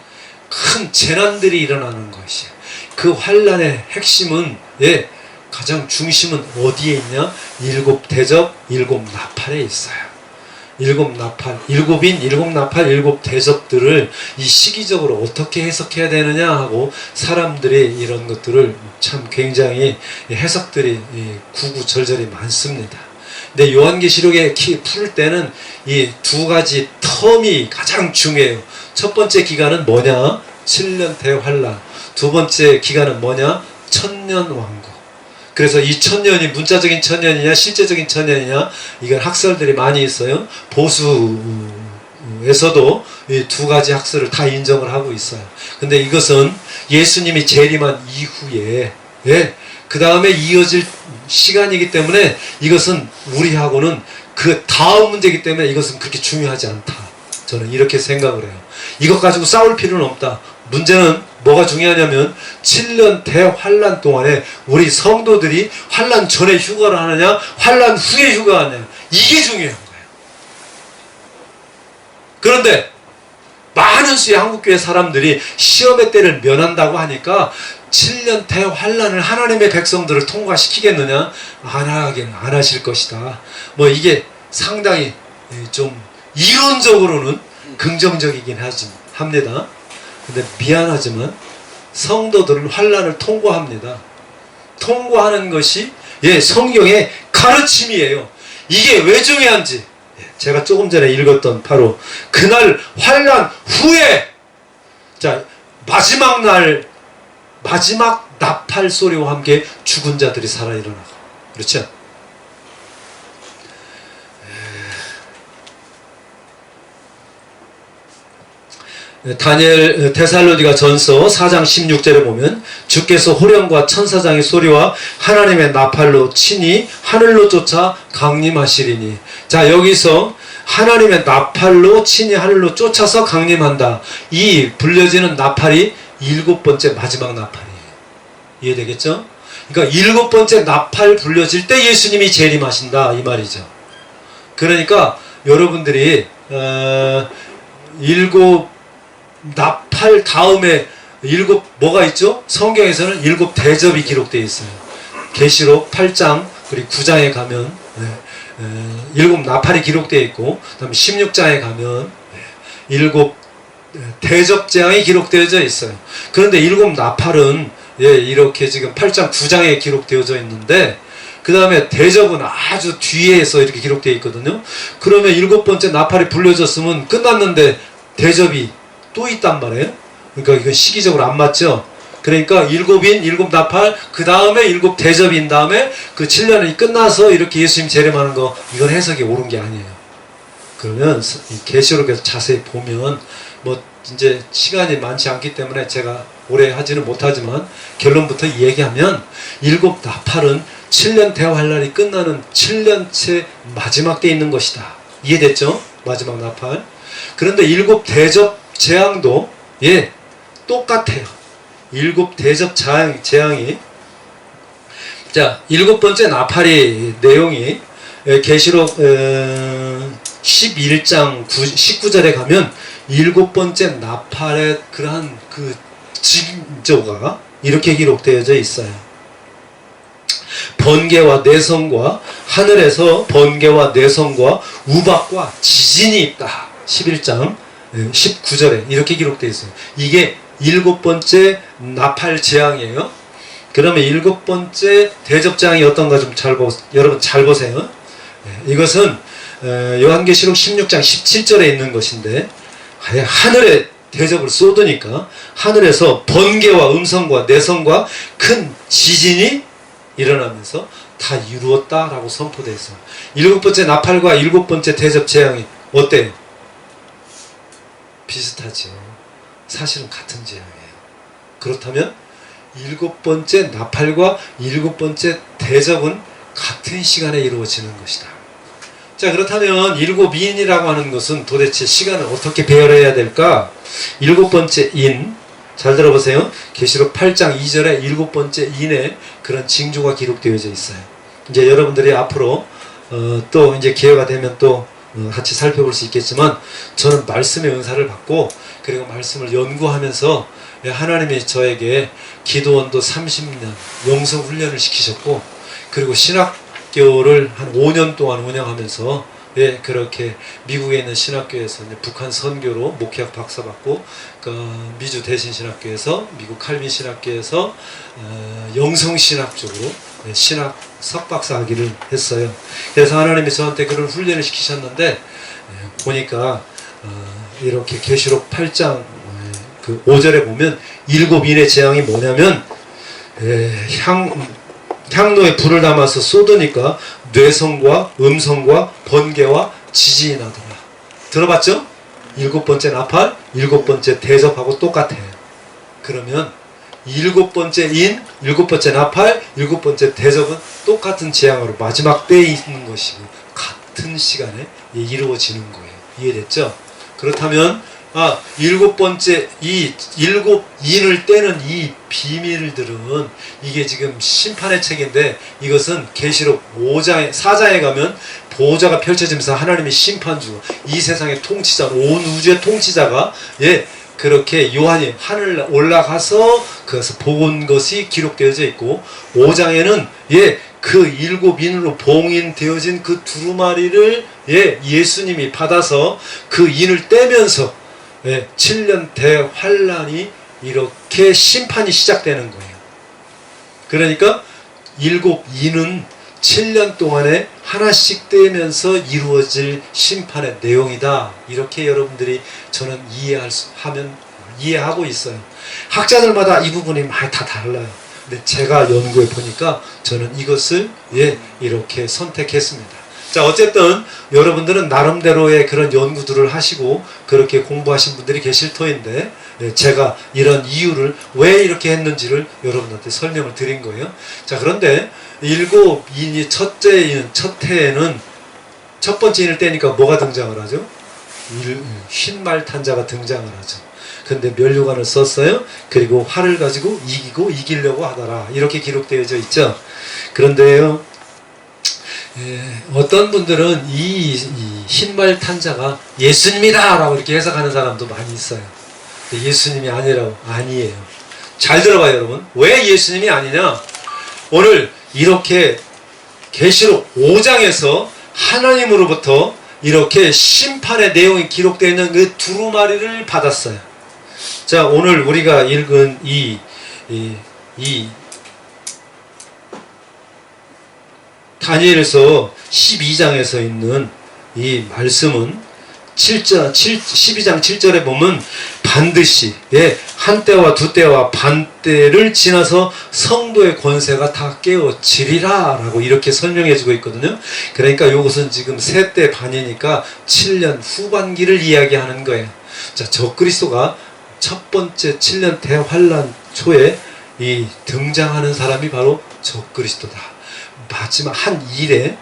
큰 재난들이 일어나는 것이에요. 그 환난의 핵심은 가장 중심은 어디에 있냐? 일곱 대접, 일곱 나팔에 있어요. 일곱 나팔, 일곱 나팔, 일곱 대접들을 이 시기적으로 어떻게 해석해야 되느냐 하고 사람들이 이런 것들을 참 굉장히 해석들이 구구절절이 많습니다. 근데 요한계시록에 풀 때는 이 두 가지 텀이 가장 중요해요. 첫 번째 기간은 뭐냐? 7년 대환란. 두 번째 기간은 뭐냐? 천년왕국. 그래서 이 천년이 문자적인 천년이냐 실제적인 천년이냐, 이건 학설들이 많이 있어요. 보수에서도 이 두 가지 학설을 다 인정을 하고 있어요. 근데 이것은 예수님이 재림한 이후에 그 다음에 이어질 시간이기 때문에 이것은 우리하고는 그 다음 문제이기 때문에 이것은 그렇게 중요하지 않다. 저는 이렇게 생각을 해요. 이것 가지고 싸울 필요는 없다. 문제는 뭐가 중요하냐면 7년 대환란 동안에 우리 성도들이 환란 전에 휴가를 하느냐 환란 후에 휴가하느냐, 이게 중요한 거예요. 그런데 많은 수의 한국교회 사람들이 시험의 때를 면한다고 하니까 7년 대환란을 하나님의 백성들을 통과시키겠느냐? 안 하실 것이다. 뭐 이게 상당히 좀 이론적으로는 긍정적이긴 합니다. 근데 미안하지만 성도들은 환란을 통과합니다. 통과하는 것이 성경의 가르침이에요. 이게 왜 중요한지 제가 조금 전에 읽었던 바로 그날 환란 후에, 자, 마지막 날 마지막 나팔 소리와 함께 죽은 자들이 살아 일어나고, 그렇죠? 다니엘 데살로니가 전서 4장 16절에 보면 주께서 호령과 천사장의 소리와 하나님의 나팔로 친히 하늘로 쫓아 강림하시리니. 자, 여기서 하나님의 나팔로 친히 하늘로 쫓아서 강림한다. 이 불려지는 나팔이 일곱 번째 마지막 나팔이에요. 이해되겠죠? 그러니까 일곱 번째 나팔 불려질 때 예수님이 재림하신다, 이 말이죠. 그러니까 여러분들이 일곱 나팔 다음에 일곱 뭐가 있죠? 성경에서는 일곱 대접이 기록되어 있어요. 계시록 8장 그리고 9장에 가면 일곱 나팔이 기록되어 있고, 그 다음에 16장에 가면 일곱 대접 재앙이 기록되어져 있어요. 그런데 일곱 나팔은 이렇게 지금 8장 9장에 기록되어져 있는데, 그 다음에 대접은 아주 뒤에서 이렇게 기록되어 있거든요. 그러면 일곱 번째 나팔이 불려졌으면 끝났는데 대접이 또 있단 말이에요. 그러니까 이건 시기적으로 안 맞죠. 그러니까 일곱인 일곱 나팔, 그 다음에 일곱 대접인 다음에 그 7년이 끝나서 이렇게 예수님 재림하는 거, 이건 해석이 옳은 게 아니에요. 그러면 계시록에서 자세히 보면 뭐 이제 시간이 많지 않기 때문에 제가 오래 하지는 못하지만 결론부터 얘기하면 일곱 나팔은 7년 대환란이 끝나는 7년째 마지막 때 있는 것이다. 이해됐죠? 마지막 나팔. 그런데 일곱 대접 재앙도 똑같아요. 일곱 대접 재앙이, 자, 일곱 번째 나팔이 내용이 계시록 11장 19절에 가면 일곱 번째 나팔의 그러한 그 징조가 이렇게 기록되어져 있어요. 번개와 내성과 하늘에서 번개와 내성과 우박과 지진이 있다. 11장 19절에 이렇게 기록되어 있어요. 이게 일곱 번째 나팔 재앙이에요. 그러면 일곱 번째 대접 재앙이 어떤가 좀 여러분 잘 보세요. 이것은 요한계시록 16장 17절에 있는 것인데, 하늘에 대접을 쏟으니까 하늘에서 번개와 음성과 내성과 큰 지진이 일어나면서 다 이루었다라고 선포되어 있어요. 일곱 번째 나팔과 일곱 번째 대접 재앙이 어때요? 비슷하죠. 사실은 같은 재앙이에요. 그렇다면 일곱 번째 나팔과 일곱 번째 대접은 같은 시간에 이루어지는 것이다. 자, 그렇다면 일곱 인이라고 하는 것은 도대체 시간을 어떻게 배열해야 될까? 일곱 번째 인, 잘 들어보세요. 계시록 8장 2절에 일곱 번째 인의 그런 징조가 기록되어져 있어요. 이제 여러분들이 앞으로 또 이제 기회가 되면 또 같이 살펴볼 수 있겠지만 저는 말씀의 은사를 받고 그리고 말씀을 연구하면서 하나님이 저에게 기도원도 30년 영성 훈련을 시키셨고 그리고 신학교를 한 5년 동안 운영하면서 그렇게 미국에 있는 신학교에서 이제 북한 선교로 목회학 박사 받고 미주 대신신학교에서 미국 칼빈 신학교에서 영성 신학 쪽으로 신학 석박사 학위를 했어요. 그래서 하나님이 저한테 그런 훈련을 시키셨는데 보니까 이렇게 계시록 8장 그 5절에 보면 7인의 재앙이 뭐냐면 향로에 불을 담아서 쏟으니까 뇌성과 음성과 번개와 지진이 나더라. 들어봤죠? 7번째 나팔, 7번째 대접하고 똑같아요. 그러면 7번째 인, 7번째 나팔, 7번째 대접은 똑같은 재앙으로 마지막 때에 있는 것이고 같은 시간에 이루어지는 거예요. 이해됐죠? 그렇다면 7번째 이 7인을 떼는 이 비밀들은 이게 지금 심판의 책인데 이것은 계시록 4장에 가면 보호자가 펼쳐지면서 하나님의 심판주, 이 세상의 통치자, 온 우주의 통치자가 그렇게 요한이 하늘 올라가서 그것을 본 것이 기록되어져 있고 5장에는 그 7인으로 봉인되어진 그 두루마리를 예수님이 받아서 그 인을 떼면서 7년 대환란이 이렇게 심판이 시작되는 거예요. 그러니까 7인은 7년 동안에 하나씩 떼면서 이루어질 심판의 내용이다. 이렇게 여러분들이 저는 이해하고 있어요. 학자들마다 이 부분이 많이 다 달라요. 근데 제가 연구해 보니까 저는 이것을 이렇게 선택했습니다. 자, 어쨌든 여러분들은 나름대로의 그런 연구들을 하시고 그렇게 공부하신 분들이 계실 터인데 제가 이런 이유를 왜 이렇게 했는지를 여러분한테 설명을 드린 거예요. 자, 그런데 7인이 첫 해에는 첫 번째 인을 떼니까 뭐가 등장을 하죠? 흰말 탄자가 등장을 하죠. 근데 면류관을 썼어요. 그리고 활을 가지고 이기려고 하더라. 이렇게 기록되어져 있죠. 그런데요, 어떤 분들은 이 흰말 탄자가 예수님이다 라고 이렇게 해석하는 사람도 많이 있어요. 예수님이 아니에요. 잘 들어봐요, 여러분. 왜 예수님이 아니냐? 오늘 이렇게 계시록 5장에서 하나님으로부터 이렇게 심판의 내용이 기록되어 있는 그 두루마리를 받았어요. 자, 오늘 우리가 읽은 이 다니엘에서 12장에서 있는 이 말씀은 12장 7절에 보면 반드시 한때와 두때와 반때를 지나서 성도의 권세가 다 깨어지리라 라고 이렇게 설명해 주고 있거든요. 그러니까 이것은 지금 세때 반이니까 7년 후반기를 이야기하는 거예요. 자, 적그리스도가 첫 번째 7년 대환란 초에 이 등장하는 사람이 바로 적그리스도다. 마지막 한 일회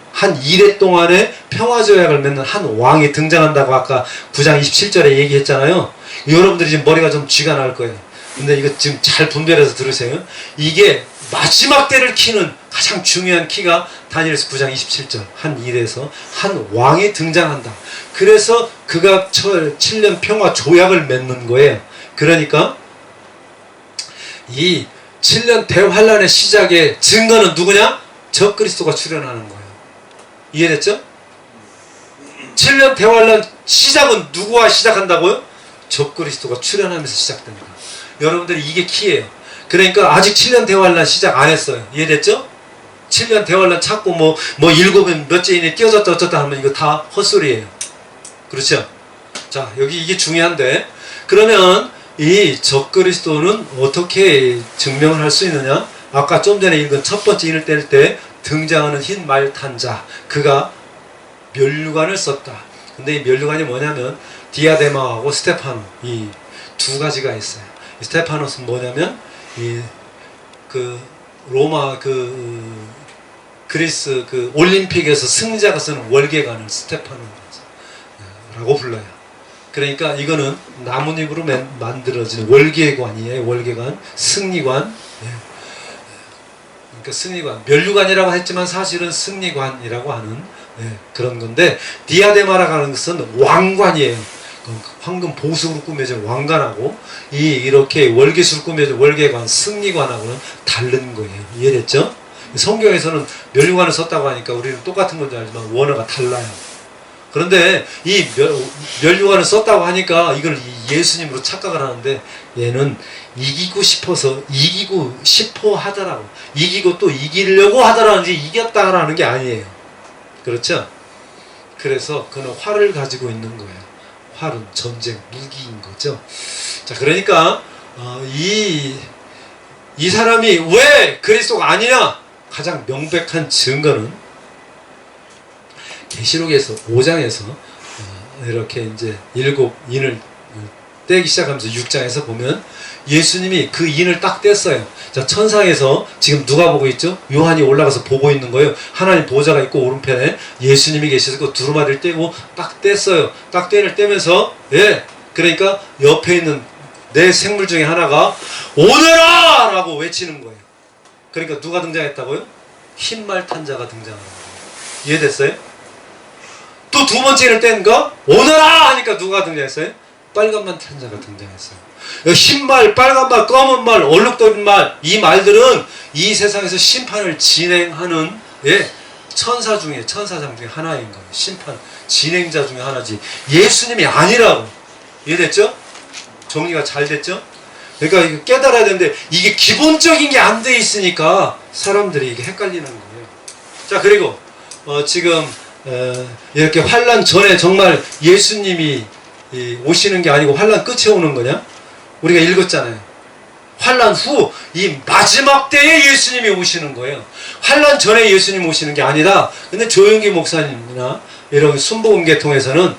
동안에 평화조약을 맺는 한 왕이 등장한다고 아까 9장 27절에 얘기했잖아요. 여러분들이 지금 머리가 좀 쥐가 날 거예요. 근데 이거 지금 잘 분별해서 들으세요. 이게 마지막 때를 키는 가장 중요한 키가 다니엘서 9장 27절 한 일에서 한 왕이 등장한다. 그래서 그가 7년 평화조약을 맺는 거예요. 그러니까 이 7년 대환란의 시작의 증거는 누구냐? 적그리스도가 출현하는 거예요. 이해됐죠? 7년 대환란 시작은 누구와 시작한다고요? 적그리스도가 출현하면서 시작됩니다. 여러분들이 이게 키예요. 그러니까 아직 7년 대환란 시작 안 했어요. 이해됐죠? 7년 대환란 찾고 뭐 7인 몇째 인이 띄어졌다 어쩌다 하면 이거 다 헛소리예요. 그렇죠? 자, 여기 이게 중요한데, 그러면 이 적그리스도는 어떻게 증명을 할 수 있느냐? 아까 좀 전에 읽은 첫 번째 인을 뗄 때 등장하는 흰 말 탄자, 그가 면류관을 썼다. 근데 이 면류관이 뭐냐면 디아데마하고 스테파노, 이 두 가지가 있어요. 이 스테파노스는 뭐냐면 그 로마 그리스 올림픽에서 승자가 쓰는 월계관을 스테파노라고 불러요. 그러니까 이거는 나뭇잎으로 만들어진 월계관이에요. 월계관, 승리관. 그러니까 승리관, 면류관이라고 했지만 사실은 승리관이라고 하는 그런 건데 디아데마라고 하는 것은 왕관이에요. 황금 보석으로 꾸며진 왕관하고 이렇게 월계수로 꾸며진 월계관, 승리관하고는 다른 거예요. 이해됐죠? 성경에서는 면류관을 썼다고 하니까 우리는 똑같은 건지 알지만 원어가 달라요. 그런데 이 면류관을 썼다고 하니까 이걸 예수님으로 착각을 하는데 얘는 이기고 싶어서 이기고 싶어 하더라고. 이기고 또 이기려고 하더라는지 이겼다라는 게 아니에요. 그렇죠? 그래서 그는 활을 가지고 있는 거예요. 활은 전쟁 무기인 거죠. 자, 그러니까 이 사람이 왜 그리스도가 아니냐? 가장 명백한 증거는 계시록에서 5장에서 이렇게 이제 7인을 떼기 시작하면서 6장에서 보면 예수님이 그 인을 딱 뗐어요. 자, 천상에서 지금 누가 보고 있죠? 요한이 올라가서 보고 있는 거예요. 하나님 보좌가 있고 오른편에 예수님이 계시고 두루마리를 떼고 딱 뗐어요. 딱 떼면서 그러니까 옆에 있는 내 생물 중에 하나가 오너라! 라고 외치는 거예요. 그러니까 누가 등장했다고요? 흰말 탄 자가 등장하는 거예요. 이해됐어요? 또 두 번째를 뗀가 오너라! 하니까 누가 등장했어요? 빨간말 탄 자가 등장했어요. 흰말, 빨간말, 검은말, 얼룩덜말, 이 말들은 이 세상에서 심판을 진행하는 천사장 중에 하나인 거예요. 심판 진행자 중에 하나지 예수님이 아니라고. 이해됐죠? 정리가 잘 됐죠? 그러니까 이거 깨달아야 되는데 이게 기본적인 게 안 돼 있으니까 사람들이 이게 헷갈리는 거예요. 자, 그리고 지금 이렇게 환난 전에 정말 예수님이 오시는 게 아니고 환난 끝에 오는 거냐? 우리가 읽었잖아요. 환난 후 이 마지막 때에 예수님이 오시는 거예요. 환난 전에 예수님 오시는 게 아니라, 근데 조영기 목사님이나 이런 순복음계통에서는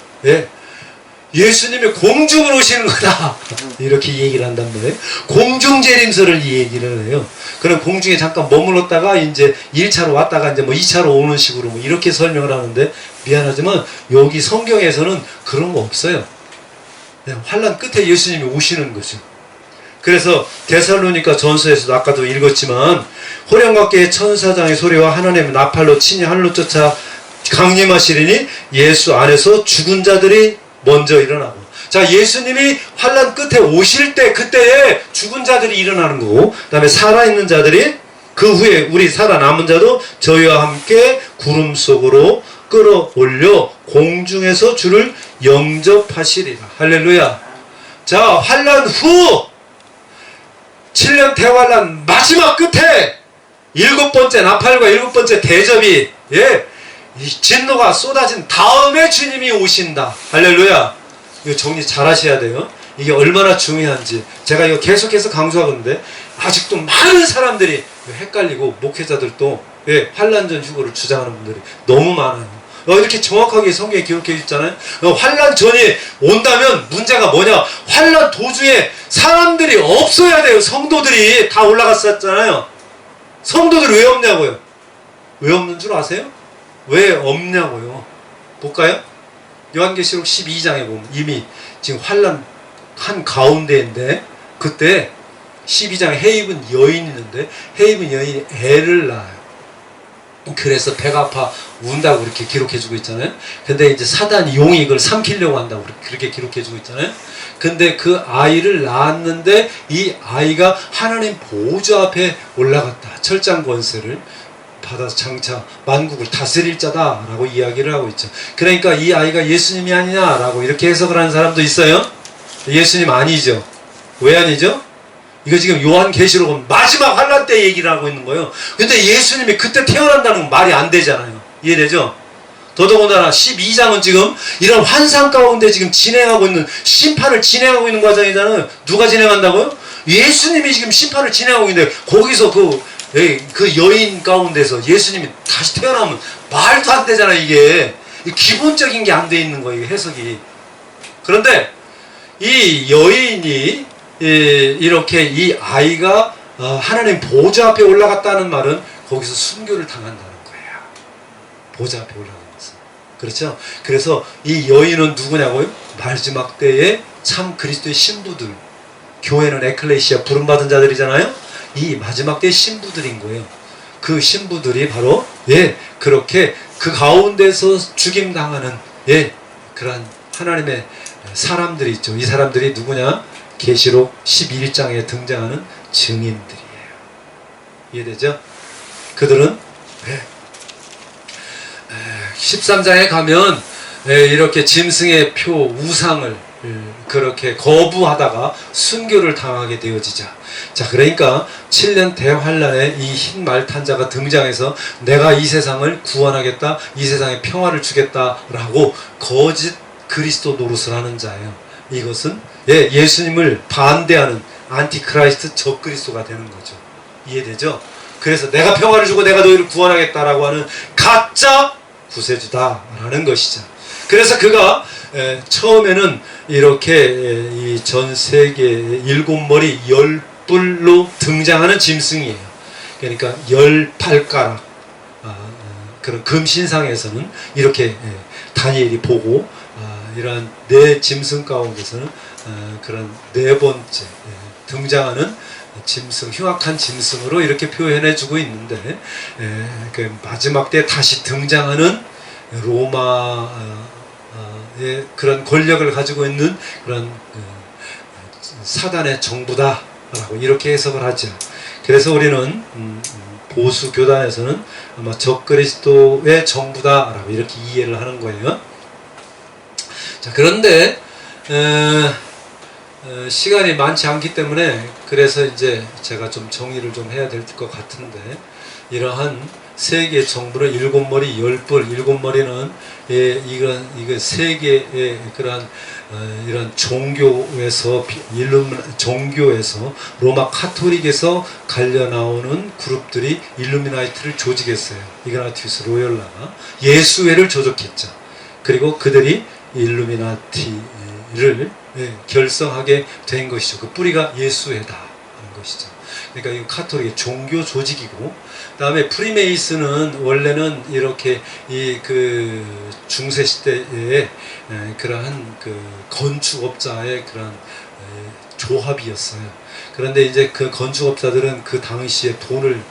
예수님이 공중으로 오시는 거다 이렇게 얘기를 한단 말이에요. 공중재림설을 이 얘기를 해요. 그럼 공중에 잠깐 머물렀다가 이제 1차로 왔다가 이제 뭐 2차로 오는 식으로 뭐 이렇게 설명을 하는데, 미안하지만 여기 성경에서는 그런 거 없어요. 그냥 환난 끝에 예수님이 오시는 거죠. 그래서 데살로니가 전서에서도 아까도 읽었지만 호령각계의 천사장의 소리와 하나님의 나팔로 친히 하늘로 쫓아 강림하시리니 예수 안에서 죽은 자들이 먼저 일어나고. 자, 예수님이 환난 끝에 오실 때 그때에 죽은 자들이 일어나는 거고, 그 다음에 살아있는 자들이 그 후에 우리 살아남은 자도 저희와 함께 구름 속으로 끌어올려 공중에서 주를 영접하시리라. 할렐루야. 자, 환난 후 7년 대환란 마지막 끝에 7번째 나팔과 7번째 대접이 이 진노가 쏟아진 다음에 주님이 오신다. 할렐루야. 이거 정리 잘 하셔야 돼요. 이게 얼마나 중요한지 제가 이거 계속해서 강조하건데 아직도 많은 사람들이 헷갈리고 목회자들도 환난전 휴거를 주장하는 분들이 너무 많아요. 이렇게 정확하게 성경에 기록해 있잖아요. 환난 전이 온다면 문제가 뭐냐? 환난 도중에 사람들이 없어야 돼요. 성도들이 다 올라갔었잖아요. 성도들이 왜 없냐고요? 왜 없는 줄 아세요? 왜 없냐고요? 볼까요? 요한계시록 12장에 보면 이미 지금 환난 한 가운데인데, 그때 12장에 해 입은 여인이 있는데 해 입은 여인이 애를 낳아요. 그래서 배가 아파 운다고 그렇게 기록해주고 있잖아요. 근데 이제 사단이 용이 이걸 삼키려고 한다고 그렇게 기록해주고 있잖아요. 근데 그 아이를 낳았는데 이 아이가 하나님 보좌 앞에 올라갔다. 철장 권세를 받아서 장차 만국을 다스릴 자다라고 이야기를 하고 있죠. 그러니까 이 아이가 예수님이 아니냐라고 이렇게 해석을 하는 사람도 있어요. 예수님 아니죠. 왜 아니죠? 이거 지금 요한계시록은 마지막 환난 때 얘기를 하고 있는 거예요. 근데 예수님이 그때 태어난다는 건 말이 안 되잖아요. 이해되죠? 더더군다나 12장은 지금 이런 환상 가운데 지금 진행하고 있는, 심판을 진행하고 있는 과정이잖아요. 누가 진행한다고요? 예수님이 지금 심판을 진행하고 있는데 거기서 그 여인 가운데서 예수님이 다시 태어나면 말도 안 되잖아요. 이게 기본적인 게 안 돼 있는 거예요. 해석이. 그런데 이 여인이 이렇게 이 아이가 하나님 보좌 앞에 올라갔다는 말은 거기서 순교를 당한다는 거예요. 보좌 앞에 올라간 것은. 그렇죠? 그래서 이 여인은 누구냐고요? 마지막 때에 참 그리스도의 신부들, 교회는 에클레시아 부름받은 자들이잖아요. 이 마지막 때의 신부들인 거예요. 그 신부들이 바로 그렇게 그 가운데서 죽임당하는 그러한 하나님의 사람들이 있죠. 이 사람들이 누구냐? 계시록 11장에 등장하는 증인들이에요. 이해되죠? 그들은 13장에 가면 이렇게 짐승의 표 우상을 그렇게 거부하다가 순교를 당하게 되어지자. 자, 그러니까 7년 대환란에 이 흰 말탄자가 등장해서 내가 이 세상을 구원하겠다, 이 세상에 평화를 주겠다라고 거짓 그리스도 노릇을 하는 자예요. 이것은 예수님을 반대하는 안티크라이스트 적그리스도가 되는 거죠. 이해되죠? 그래서 내가 평화를 주고 내가 너희를 구원하겠다라고 하는 가짜 구세주다라는 것이죠. 그래서 그가 처음에는 이렇게 이 전 세계 7머리 10뿔로 등장하는 짐승이에요. 그러니까 18가락 그런 금신상에서는 이렇게 다니엘이 보고 이러한 네 짐승 가운데서는 그런 네 번째 등장하는 짐승, 흉악한 짐승으로 이렇게 표현해주고 있는데 그 마지막 때 다시 등장하는 로마의 그런 권력을 가지고 있는 그런 사단의 정부다라고 이렇게 해석을 하죠. 그래서 우리는 보수 교단에서는 아마 적그리스도의 정부다라고 이렇게 이해를 하는 거예요. 자, 그런데 시간이 많지 않기 때문에 그래서 이제 제가 좀 정리를 좀 해야 될 것 같은데, 이러한 세계 정부는 7머리 10뿔, 7머리는 이건 세계의 그러한 이런 종교에서 로마 카톨릭에서 갈려 나오는 그룹들이 일루미나이트를 조직했어요. 이그나티우스 로열라가 예수회를 조직했죠. 그리고 그들이 일루미나티를 결성하게 된 것이죠. 그 뿌리가 예수회다 하는 것이죠. 그러니까 이 카톨릭의 종교 조직이고, 다음에 프리메이슨은 원래는 이렇게 그 중세 시대에 그러한 그 건축업자의 그런 조합이었어요. 그런데 이제 그 건축업자들은 그 당시에 돈을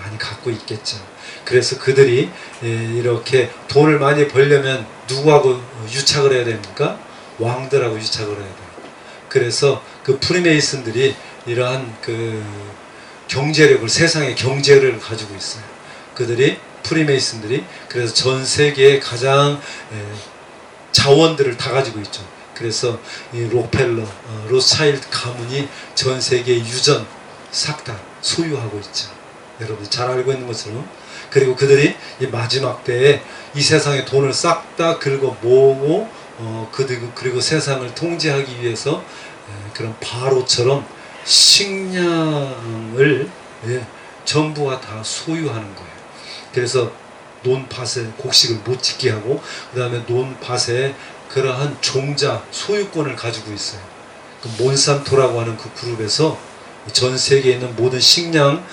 많이 갖고 있겠죠. 그래서 그들이 이렇게 돈을 많이 벌려면 누구하고 유착을 해야 됩니까? 왕들하고 유착을 해야 돼요. 그래서 그 프리메이슨들이 이러한 그 경제력을, 세상의 경제력을 가지고 있어요. 그들이 프리메이슨들이 그래서 전 세계의 가장 자원들을 다 가지고 있죠. 그래서 이 록펠러, 로스차일드 가문이 전 세계의 유전, 싹 다 소유하고 있죠. 여러분이 잘 알고 있는 것처럼. 그리고 그들이 이 마지막 때에 이 세상의 돈을 싹 다 긁어 모으고 그리고 세상을 통제하기 위해서 그런 바로처럼 식량을 전부가 다 소유하는 거예요. 그래서 논밭에 곡식을 못 짓게 하고, 그 다음에 논밭에 그러한 종자 소유권을 가지고 있어요. 그 몬산토라고 하는 그 그룹에서 전 세계에 있는 모든 식량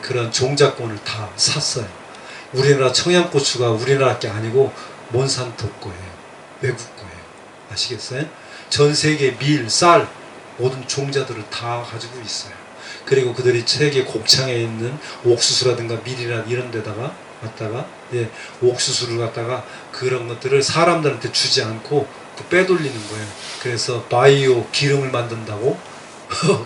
그런 종자권을 다 샀어요. 우리나라 청양고추가 우리나라 게 아니고 몬산토 거예요. 외국 거예요. 아시겠어요? 전 세계 밀, 쌀 모든 종자들을 다 가지고 있어요. 그리고 그들이 세계 곡창에 있는 옥수수라든가 밀이나 이런 데다가 갖다가 옥수수를 갖다가 그런 것들을 사람들한테 주지 않고 빼돌리는 거예요. 그래서 바이오 기름을 만든다고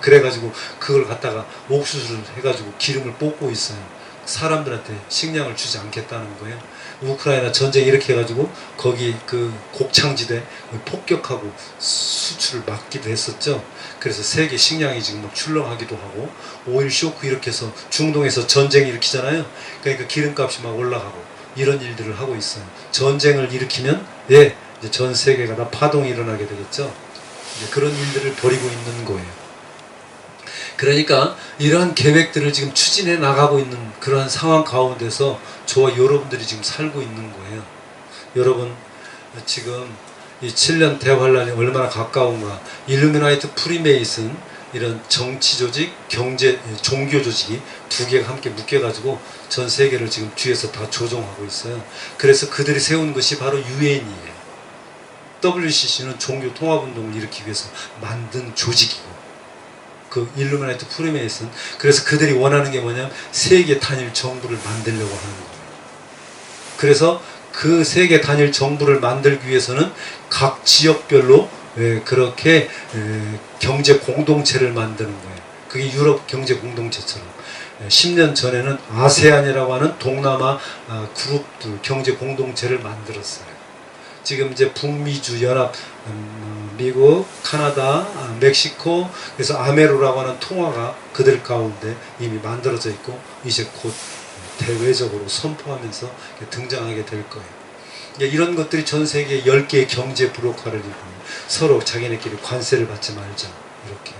그래가지고 그걸 갖다가 옥수수를 해가지고 기름을 볶고 있어요. 사람들한테 식량을 주지 않겠다는 거예요. 우크라이나 전쟁 이렇게 해가지고 거기 그 곡창지대 폭격하고 수출을 막기도 했었죠. 그래서 세계 식량이 지금 막 출렁하기도 하고, 오일 쇼크 이렇게 해서 중동에서 전쟁 일으키잖아요. 그러니까 기름값이 막 올라가고 이런 일들을 하고 있어요. 전쟁을 일으키면 이제 전 세계가 다 파동이 일어나게 되겠죠. 이제 그런 일들을 벌이고 있는 거예요. 그러니까 이러한 계획들을 지금 추진해 나가고 있는 그러한 상황 가운데서 저와 여러분들이 지금 살고 있는 거예요. 여러분 지금 이 7년 대환란이 얼마나 가까운가. 일루미나이트, 프리메이슨 이런 정치 조직, 경제, 종교 조직이 두 개가 함께 묶여가지고 전 세계를 지금 뒤에서 다 조종하고 있어요. 그래서 그들이 세운 것이 바로 유엔이에요. WCC는 종교 통합운동을 일으키기 위해서 만든 조직이고, 그 일루미나이트 프리메이슨. 그래서 그들이 원하는 게 뭐냐면 세계 단일 정부를 만들려고 하는 거예요. 그래서 그 세계 단일 정부를 만들기 위해서는 각 지역별로 그렇게 경제 공동체를 만드는 거예요. 그게 유럽 경제 공동체처럼 10년 전에는 아세안이라고 하는 동남아 그룹들 경제 공동체를 만들었어요. 지금 이제 북미주 연합, 미국, 카나다, 멕시코, 그래서 아메로라고 하는 통화가 그들 가운데 이미 만들어져 있고 이제 곧 대외적으로 선포하면서 등장하게 될 거예요. 이런 것들이 전 세계 10개의 경제 브로커를 이루고 서로 자기네끼리 관세를 받지 말자 이렇게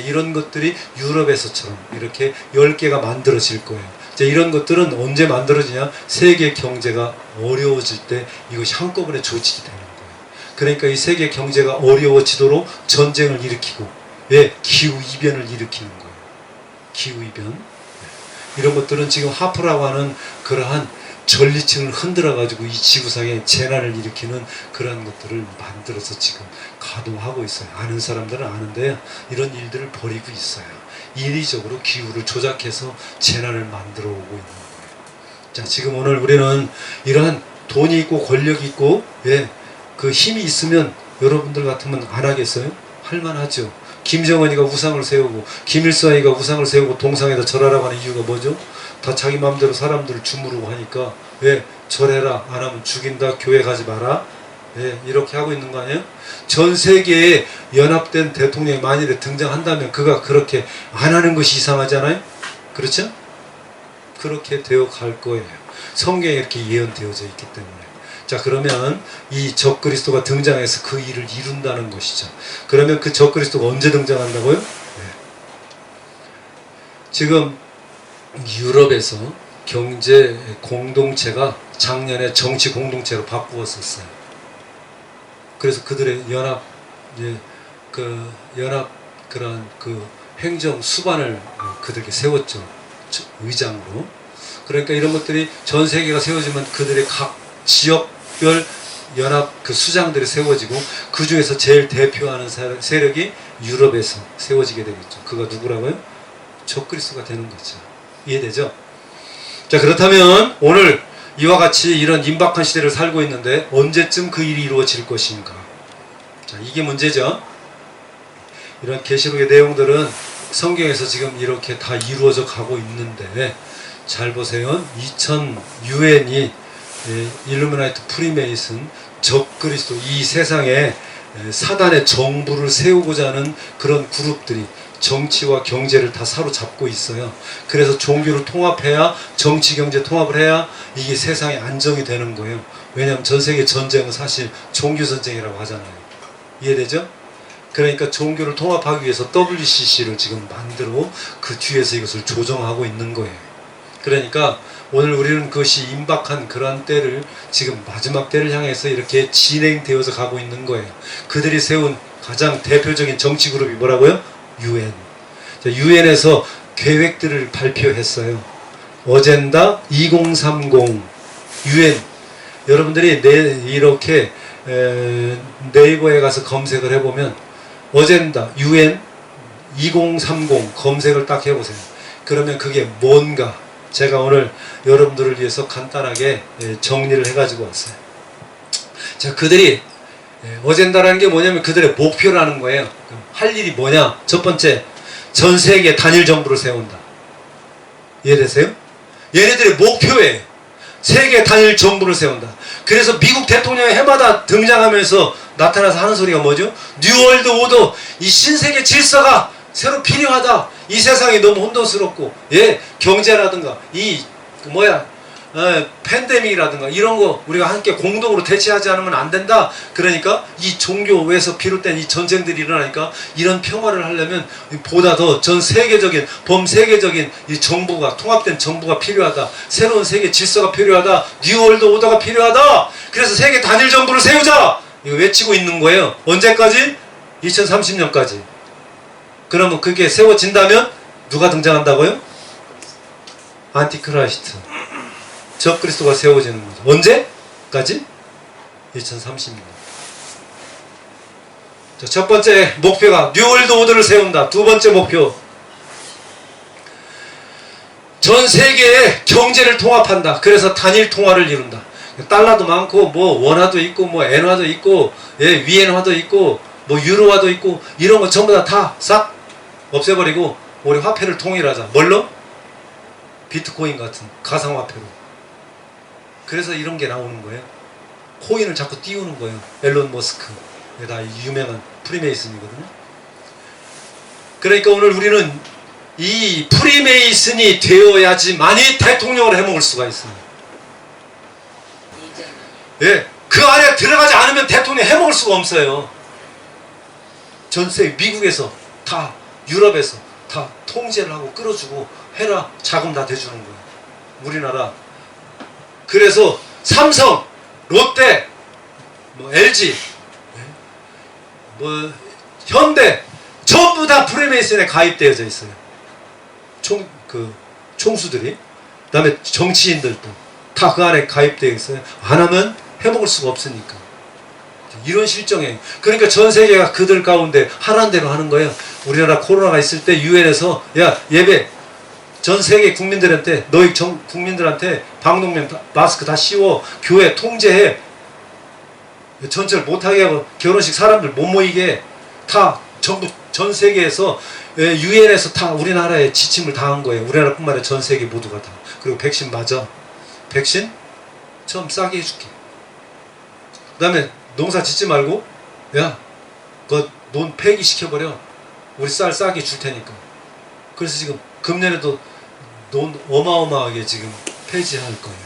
이런 것들이 유럽에서처럼 이렇게 10개가 만들어질 거예요. 이런 것들은 언제 만들어지냐? 세계 경제가 어려워질 때 이것이 한꺼번에 조직이 되는 거예요. 그러니까 이 세계 경제가 어려워지도록 전쟁을 일으키고 기후이변을 일으키는 거예요. 기후이변. 이런 것들은 지금 하프라고 하는 그러한 전리층을 흔들어 가지고 이 지구상에 재난을 일으키는 그런 것들을 만들어서 지금 가동하고 있어요. 아는 사람들은 아는데 이런 일들을 벌이고 있어요. 인위적으로 기후를 조작해서 재난을 만들어 오고 있는 거예요. 자, 지금 오늘 우리는 이러한 돈이 있고 권력이 있고 그 힘이 있으면 여러분들 같으면 안 하겠어요? 할만하죠. 김정은이가 우상을 세우고 김일성이가 우상을 세우고 동상에다 절하라고 하는 이유가 뭐죠? 다 자기 마음대로 사람들을 주무르고 하니까 절해라, 안 하면 죽인다, 교회 가지 마라, 이렇게 하고 있는 거 아니에요? 전 세계에 연합된 대통령이 만일에 등장한다면 그가 그렇게 안 하는 것이 이상하지 않아요? 그렇죠? 그렇게 되어 갈 거예요. 성경에 이렇게 예언되어져 있기 때문에. 자, 그러면 이 적그리스도가 등장해서 그 일을 이룬다는 것이죠. 그러면 그 적그리스도가 언제 등장한다고요? 지금 유럽에서 경제 공동체가 작년에 정치 공동체로 바꾸었었어요. 그래서 그들의 연합 그런 그 행정 수반을 그들에게 세웠죠. 의장으로. 그러니까 이런 것들이 전 세계가 세워지면 그들의 각 지역별 연합 그 수장들이 세워지고 그 중에서 제일 대표하는 세력이 유럽에서 세워지게 되겠죠. 그가 누구라고요? 적그리스도가 되는 거죠. 이해되죠? 자, 그렇다면 오늘 이와 같이 이런 임박한 시대를 살고 있는데 언제쯤 그 일이 이루어질 것인가? 자, 이게 문제죠. 이런 계시록의 내용들은 성경에서 지금 이렇게 다 이루어져 가고 있는데 잘 보세요. 유엔이 일루미나이트 프리메이슨 적그리스도 이 세상에 사단의 정부를 세우고자 하는 그런 그룹들이 정치와 경제를 다 사로잡고 있어요. 그래서 종교를 통합해야 정치 경제 통합을 해야 이게 세상에 안정이 되는 거예요. 왜냐하면 전 세계 전쟁은 사실 종교 전쟁이라고 하잖아요. 이해되죠? 그러니까 종교를 통합하기 위해서 WCC를 지금 만들어 그 뒤에서 이것을 조정하고 있는 거예요. 그러니까 오늘 우리는 그것이 임박한 그러한 때를 지금 마지막 때를 향해서 이렇게 진행되어서 가고 있는 거예요. 그들이 세운 가장 대표적인 정치 그룹이 뭐라고요? 유엔. 유엔에서 계획들을 발표했어요. 어젠다 2030 유엔. 여러분들이 이렇게 네이버에 가서 검색을 해보면 어젠다 유엔 2030 검색을 딱 해보세요. 그러면 그게 뭔가 제가 오늘 여러분들을 위해서 간단하게 정리를 해가지고 왔어요. 자, 그들이 어젠다라는 게 뭐냐면 그들의 목표라는 거예요. 할 일이 뭐냐? 첫 번째, 전 세계 단일 정부를 세운다. 이해되세요? 얘네들의 목표에 세계 단일 정부를 세운다. 그래서 미국 대통령이 해마다 등장하면서 나타나서 하는 소리가 뭐죠? 뉴월드 오더, 이 신세계 질서가 새로 필요하다. 이 세상이 너무 혼돈스럽고, 경제라든가 팬데믹이라든가 이런 거 우리가 함께 공동으로 대처하지 않으면 안 된다. 그러니까 이 종교에서 비롯된 이 전쟁들이 일어나니까 이런 평화를 하려면 보다 더 전 세계적인 범세계적인 이 정부가 통합된 정부가 필요하다. 새로운 세계 질서가 필요하다. 뉴월드 오더가 필요하다. 그래서 세계 단일 정부를 세우자. 이거 외치고 있는 거예요. 언제까지? 2030년까지. 그러면 그게 세워진다면 누가 등장한다고요? 안티크라이스트. 적그리스도가 세워지는 거죠. 언제까지? 2030년. 자, 첫 번째 목표가 뉴월드 오더를 세운다. 두 번째 목표, 전 세계의 경제를 통합한다. 그래서 단일 통화를 이룬다. 달러도 많고 뭐 원화도 있고 뭐 엔화도 있고 예, 위엔화도 있고 뭐 유로화도 있고 이런 거 전부 다 싹 없애버리고 우리 화폐를 통일하자. 뭘로? 비트코인 같은 가상화폐로. 그래서 이런 게 나오는 거예요. 코인을 자꾸 띄우는 거예요. 앨런 머스크. 이게 다 유명한 프리메이슨이거든요. 그러니까 오늘 우리는 이 프리메이슨이 되어야지만이 대통령을 해먹을 수가 있어요. 예, 그 안에 들어가지 않으면 대통령 해먹을 수가 없어요. 전세 미국에서 다 유럽에서 다 통제를 하고 끌어주고 해라 자금 다 대주는 거예요. 우리나라. 그래서 삼성, 롯데, 뭐 LG, 뭐 현대 전부 다 프리메이슨에 가입되어져 있어요. 총수들이. 그다음에 정치인들도 다 그 안에 가입되어 있어요. 안 하면 해먹을 수가 없으니까. 이런 실정이에요. 그러니까 전 세계가 그들 가운데 하라는 대로 하는 거예요. 우리나라 코로나가 있을 때 유엔에서 야 예배 전 세계 국민들한테 너희 국민들한테 방독면 마스크 다 씌워 교회 통제해 전철 못하게 하고 결혼식 사람들 못 모이게 다 전부 전 세계에서 유엔에서 다 우리나라에 지침을 다 한 거예요. 우리나라뿐만 아니라 전 세계 모두가 다. 그리고 백신 맞아. 백신 처음 싸게 해줄게. 그 다음에 농사 짓지 말고 야 그거 논 폐기시켜버려. 우리 쌀 싸게 줄 테니까. 그래서 지금 금년에도 논 어마어마하게 지금 폐지할 거예요.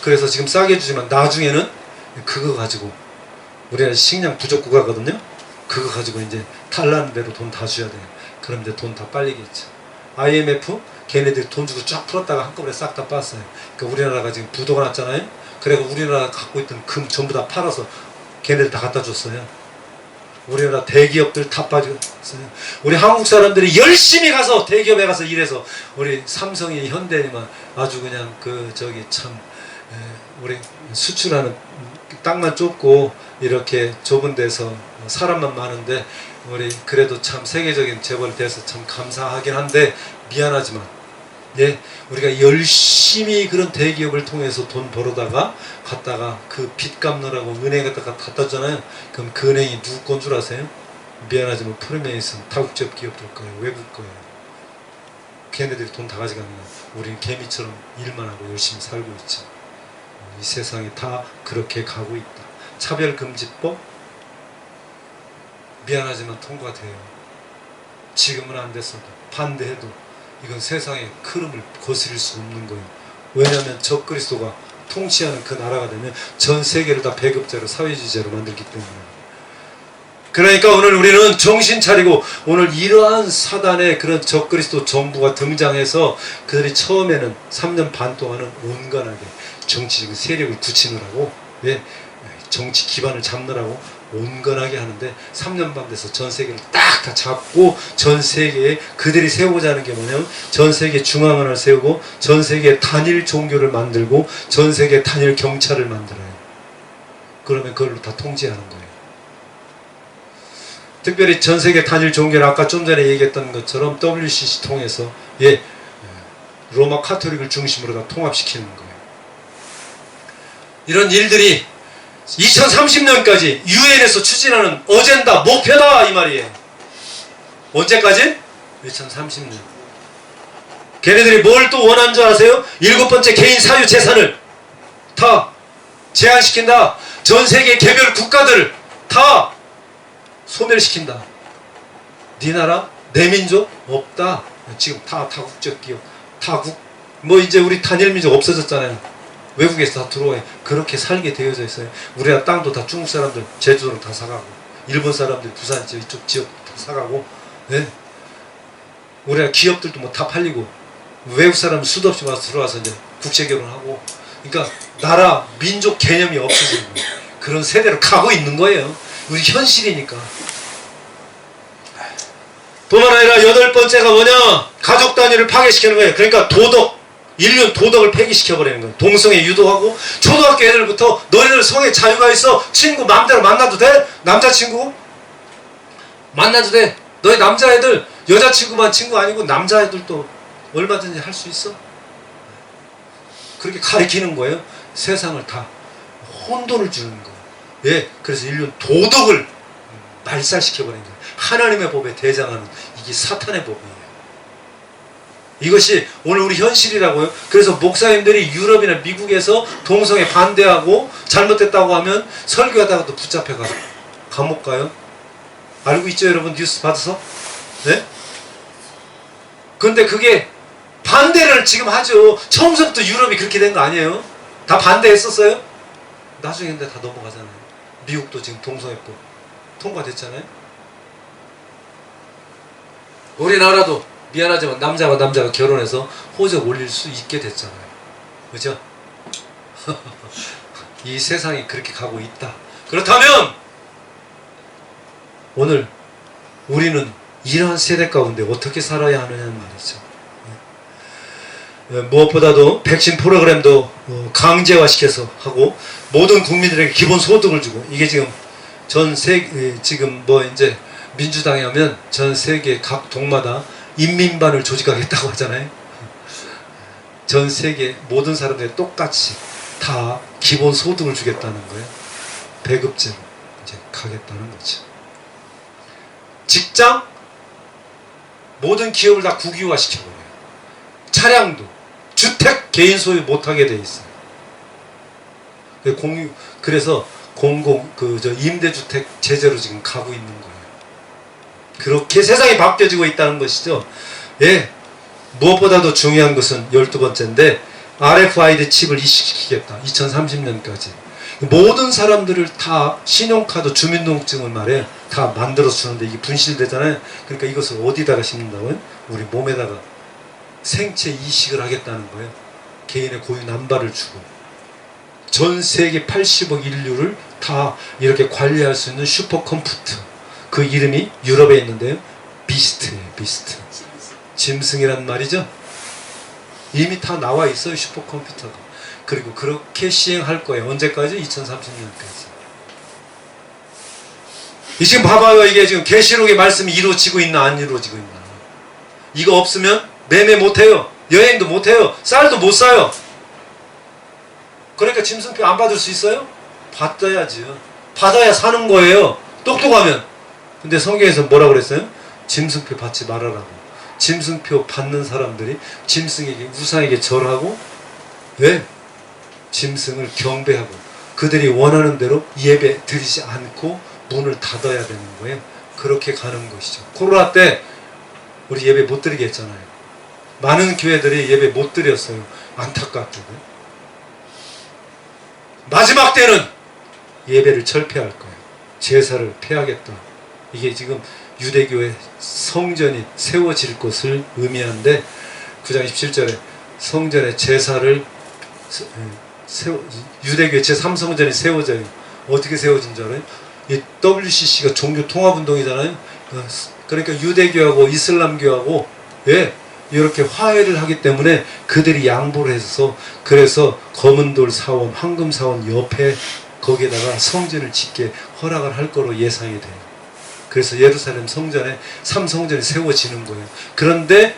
그래서 지금 싸게 주지만 나중에는 그거 가지고 우리가 식량 부족 국가거든요. 그거 가지고 이제 탈나는 대로 돈 다 줘야 돼요. 그럼 이제 돈 다 빨리겠죠. IMF 걔네들이 돈 주고 쫙 풀었다가 한꺼번에 싹 다 빻았어요. 그러니까 우리나라가 지금 부도가 났잖아요. 그래서 우리나라가 갖고 있던 금 전부 다 팔아서 걔네들 다 갖다 줬어요. 우리나라 대기업들 다 빠졌어요. 우리 한국 사람들이 열심히 가서 대기업에 가서 일해서 우리 삼성이 현대니만 아주 그냥 참 우리 수출하는 땅만 좁고 이렇게 좁은 데서 사람만 많은데 우리 그래도 참 세계적인 재벌이 돼서 참 감사하긴 한데 미안하지만 예, 우리가 열심히 그런 대기업을 통해서 돈 벌어다가 갔다가 그 빚 갚느라고 은행에 갖다 주잖아요. 그럼 그 은행이 누구 건 줄 아세요? 미안하지만 프리메이슨 다국적 기업들 거예요. 외국 거예요. 걔네들이 돈 다 가져가면 우리는 개미처럼 일만 하고 열심히 살고 있죠. 이 세상이 다 그렇게 가고 있다. 차별금지법 미안하지만 통과돼요. 지금은 안 됐어도 반대해도 이건 세상의 흐름을 거스릴 수 없는 거예요. 왜냐하면 적그리스도가 통치하는 그 나라가 되면 전 세계를 다 배급제로 사회주의제로 만들기 때문에. 그러니까 오늘 우리는 정신 차리고 오늘 이러한 사단의 그런 적그리스도 정부가 등장해서 그들이 처음에는 3년 반 동안은 온건하게 정치적인 세력을 굳히느라고 정치 기반을 잡느라고 온건하게 하는데 3년 반 돼서 전 세계를 딱 다 잡고 전 세계에 그들이 세우고자 하는 게 뭐냐면 전 세계 중앙원을 세우고 전 세계 단일 종교를 만들고 전 세계 단일 경찰을 만들어요. 그러면 그걸로 다 통제하는 거예요. 특별히 전 세계 단일 종교를 아까 좀 전에 얘기했던 것처럼 WCC 통해서 로마 카톨릭을 중심으로 다 통합시키는 거예요. 이런 일들이 2030년까지 유엔에서 추진하는 어젠다, 목표다 이 말이에요. 언제까지? 2030년. 걔네들이 뭘 또 원하는 줄 아세요? 7번째 개인 사유 재산을 다 제한시킨다. 전 세계 개별 국가들을 다 소멸시킨다. 네 나라, 내 민족 없다. 지금 다 다국적 기업, 뭐 이제 우리 단일민족 없어졌잖아요. 외국에서 다 들어와요. 그렇게 살게 되어져 있어요. 우리나라 땅도 다 중국 사람들 제주도를 다 사가고 일본 사람들 부산 이쪽 지역 다 사가고 우리나라 기업들도 뭐 다 팔리고 외국 사람 수도 없이 와서 들어와서 이제 국제 결혼하고 그러니까 나라 민족 개념이 없어지는 거예요. 그런 세대로 가고 있는 거예요. 우리 현실이니까. 뿐만 아니라 8번째가 뭐냐? 가족 단위를 파괴시키는 거예요. 그러니까 인류 도덕을 폐기시켜버리는 거예요. 동성애 유도하고 초등학교 애들부터 너희들 성에 자유가 있어. 친구 마음대로 만나도 돼? 남자친구? 만나도 돼. 너희 남자애들 여자친구만 친구 아니고 남자애들도 얼마든지 할 수 있어. 그렇게 가르치는 거예요. 세상을 다 혼돈을 주는 거예요. 예, 그래서 인류는 도덕을 말살시켜버린 거예요. 하나님의 법에 대장하는 이게 사탄의 법이에요. 이것이 오늘 우리 현실이라고요. 그래서 목사님들이 유럽이나 미국에서 동성애 반대하고 잘못됐다고 하면 설교하다가도 붙잡혀가 감옥 가요. 알고 있죠 여러분? 뉴스 받아서? 네? 근데 그게 반대를 지금 하죠. 처음부터 유럽이 그렇게 된 거 아니에요? 다 반대했었어요? 나중에 근데 다 넘어가잖아요. 미국도 지금 동성애법 통과됐잖아요. 우리나라도 미안하지만 남자가 남자가 결혼해서 호적 올릴 수 있게 됐잖아요. 그죠? 이 세상이 그렇게 가고 있다. 그렇다면 오늘 우리는 이러한 세대 가운데 어떻게 살아야 하느냐는 말이죠. 무엇보다도 백신 프로그램도 강제화시켜서 하고 모든 국민들에게 기본 소득을 주고 이게 지금 전 세계 지금 뭐 이제 민주당에 하면 전 세계 각 동마다 인민반을 조직하겠다고 하잖아요. 전 세계 모든 사람들이 똑같이 다 기본 소득을 주겠다는 거예요. 배급제로 이제 가겠다는 거죠. 직장 모든 기업을 다 국유화 시켜버려요. 차량도 주택 개인 소유 못하게 돼 있어요. 그래서 임대주택 제재로 지금 가고 있는 거예요. 그렇게 세상이 바뀌어지고 있다는 것이죠. 예. 무엇보다도 중요한 것은 12번째인데 RFID 칩을 이식시키겠다. 2030년까지. 모든 사람들을 다 신용카드, 주민등록증을 말해 다 만들어서 주는데 이게 분실되잖아요. 그러니까 이것을 어디다가 심는다고요? 우리 몸에다가 생체 이식을 하겠다는 거예요. 개인의 고유 남발을 주고 전 세계 80억 인류를 다 이렇게 관리할 수 있는 슈퍼컴퓨터, 그 이름이 유럽에 있는데요. 비스트예요. 비스트. 짐승이란 말이죠. 이미 다 나와 있어요. 슈퍼컴퓨터가. 그리고 그렇게 시행할 거예요. 언제까지? 2030년까지. 지금 봐봐요. 이게 지금 계시록의 말씀이 이루어지고 있나 안 이루어지고 있나. 이거 없으면 매매 못해요. 여행도 못해요. 쌀도 못 사요. 그러니까 짐승표 안 받을 수 있어요? 받아야지요. 받아야 사는 거예요. 똑똑하면. 근데 성경에서 뭐라고 그랬어요? 짐승표 받지 말아라고. 짐승표 받는 사람들이 짐승에게 우상에게 절하고 왜? 짐승을 경배하고 그들이 원하는 대로 예배 드리지 않고 문을 닫아야 되는 거예요. 그렇게 가는 것이죠. 코로나 때 우리 예배 못 드리게 했잖아요. 많은 교회들이 예배 못 드렸어요. 안타깝게도. 마지막 때는 예배를 철폐할 거예요. 제사를 폐하겠다. 이게 지금 유대교의 성전이 세워질 것을 의미하는데 9장 17절에 성전의 제사를 유대교의 제3성전이 세워져요. 어떻게 세워진 줄 알아요? 이 WCC가 종교 통합운동이잖아요. 그러니까 유대교하고 이슬람교하고 왜? 이렇게 화해를 하기 때문에 그들이 양보를 해서 그래서 검은돌 사원, 황금 사원 옆에 거기에다가 성전을 짓게 허락을 할 거로 예상이 돼요. 그래서 예루살렘 성전에 3성전이 세워지는 거예요. 그런데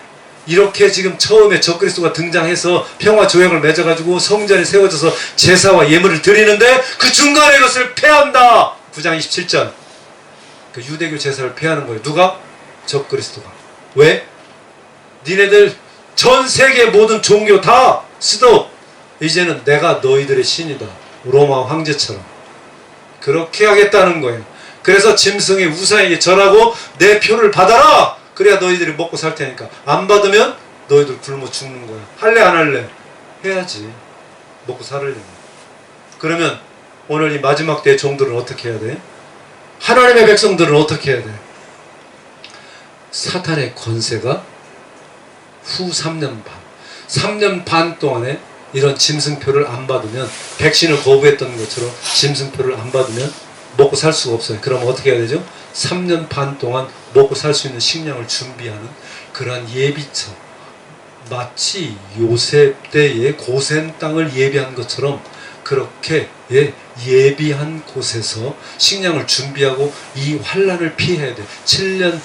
이렇게 지금 처음에 적그리스도가 등장해서 평화 조약을 맺어가지고 성전이 세워져서 제사와 예물을 드리는데 그 중간에 이것을 폐한다. 9장 27절. 그 유대교 제사를 폐하는 거예요. 누가? 적그리스도가. 왜? 니네들 전 세계 모든 종교 다 스톱. 이제는 내가 너희들의 신이다. 로마 황제처럼. 그렇게 하겠다는 거예요. 그래서 짐승의 우상에게 절하고 내 표를 받아라. 그래야 너희들이 먹고 살 테니까. 안 받으면 너희들 굶어 죽는 거야. 할래 안 할래? 해야지. 먹고 살으려면. 그러면 오늘 이 마지막 때의 종들은 어떻게 해야 돼? 하나님의 백성들은 어떻게 해야 돼? 사탄의 권세가 후 3년 반 3년 반 동안에 이런 짐승표를 안 받으면 백신을 거부했던 것처럼 짐승표를 안 받으면 먹고 살 수가 없어요. 그럼 어떻게 해야 되죠? 3년 반 동안 먹고 살 수 있는 식량을 준비하는 그러한 예비처, 마치 요셉 때의 고센 땅을 예비한 것처럼 그렇게 예비한 곳에서 식량을 준비하고 이 환란을 피해야 돼. 7년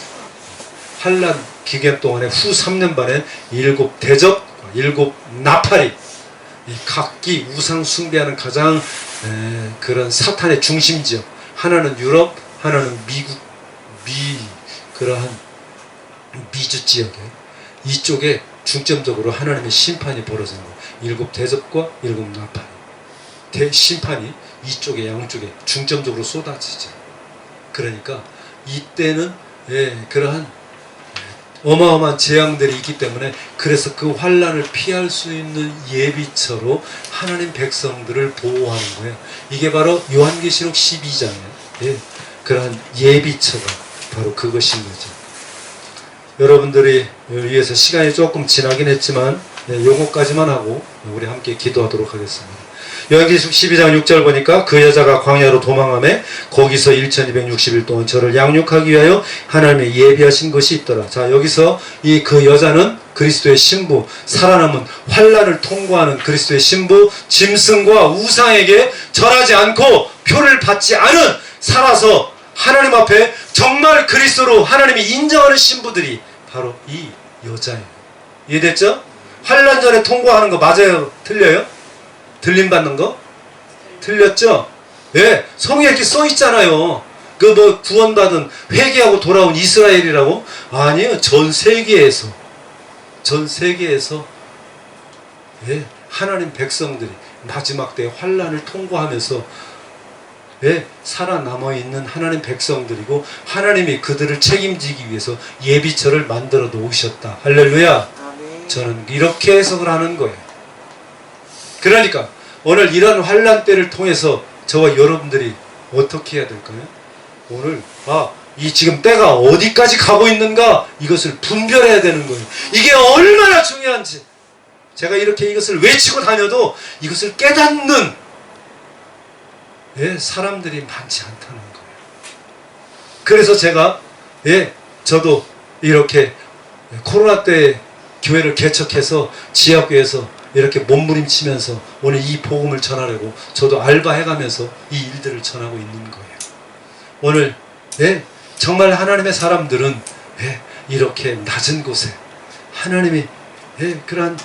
환란 기간 동안에 후 3년 반에 7 대접, 7 나팔이, 이 각기 우상 숭배하는 가장 그런 사탄의 중심지역, 하나는 유럽, 하나는 미국, 그러한 미주 지역에, 이쪽에 중점적으로 하나님의 심판이 벌어지는 거예요. 7 대접과 7 나팔. 심판이 이쪽에 양쪽에 중점적으로 쏟아지죠. 그러니까 이때는 그러한 어마어마한 재앙들이 있기 때문에, 그래서 그 환란을 피할 수 있는 예비처로 하나님 백성들을 보호하는 거예요. 이게 바로 요한계시록 12장에 그러한 예비처가 바로 그것인 거죠. 여러분들이 위해서 시간이 조금 지나긴 했지만 요거까지만 하고 우리 함께 기도하도록 하겠습니다. 요한계시록 12장 6절 보니까 그 여자가 광야로 도망하매 거기서 1260일 동안 저를 양육하기 위하여 하나님의 예비하신 것이 있더라. 자, 여기서 이 그 여자는 그리스도의 신부, 살아남은 환란을 통과하는 그리스도의 신부, 짐승과 우상에게 절하지 않고 표를 받지 않은, 살아서 하나님 앞에 정말 그리스도로 하나님이 인정하는 신부들이 바로 이 여자예요. 이해됐죠? 환란 전에 통과하는 거 맞아요? 틀려요? 들림 받는 거? 틀렸죠? 예, 성경에 이렇게 써 있잖아요. 그 뭐 구원받은, 회개하고 돌아온 이스라엘이라고? 아니요, 전 세계에서 하나님 백성들이 마지막 때 환란을 통과하면서 살아남아 있는 하나님 백성들이고, 하나님이 그들을 책임지기 위해서 예비처를 만들어 놓으셨다. 할렐루야. 저는 이렇게 해석을 하는 거예요. 그러니까 오늘 이런 환란 때를 통해서 저와 여러분들이 어떻게 해야 될까요? 오늘 이 지금 때가 어디까지 가고 있는가, 이것을 분별해야 되는 거예요. 이게 얼마나 중요한지, 제가 이렇게 이것을 외치고 다녀도 이것을 깨닫는 사람들이 많지 않다는 거예요. 그래서 제가 저도 이렇게 코로나 때 교회를 개척해서 지하교회에서 이렇게 몸부림치면서 오늘 이 복음을 전하려고 저도 알바해가면서 이 일들을 전하고 있는 거예요. 오늘 정말 하나님의 사람들은 이렇게 낮은 곳에 하나님이 그러한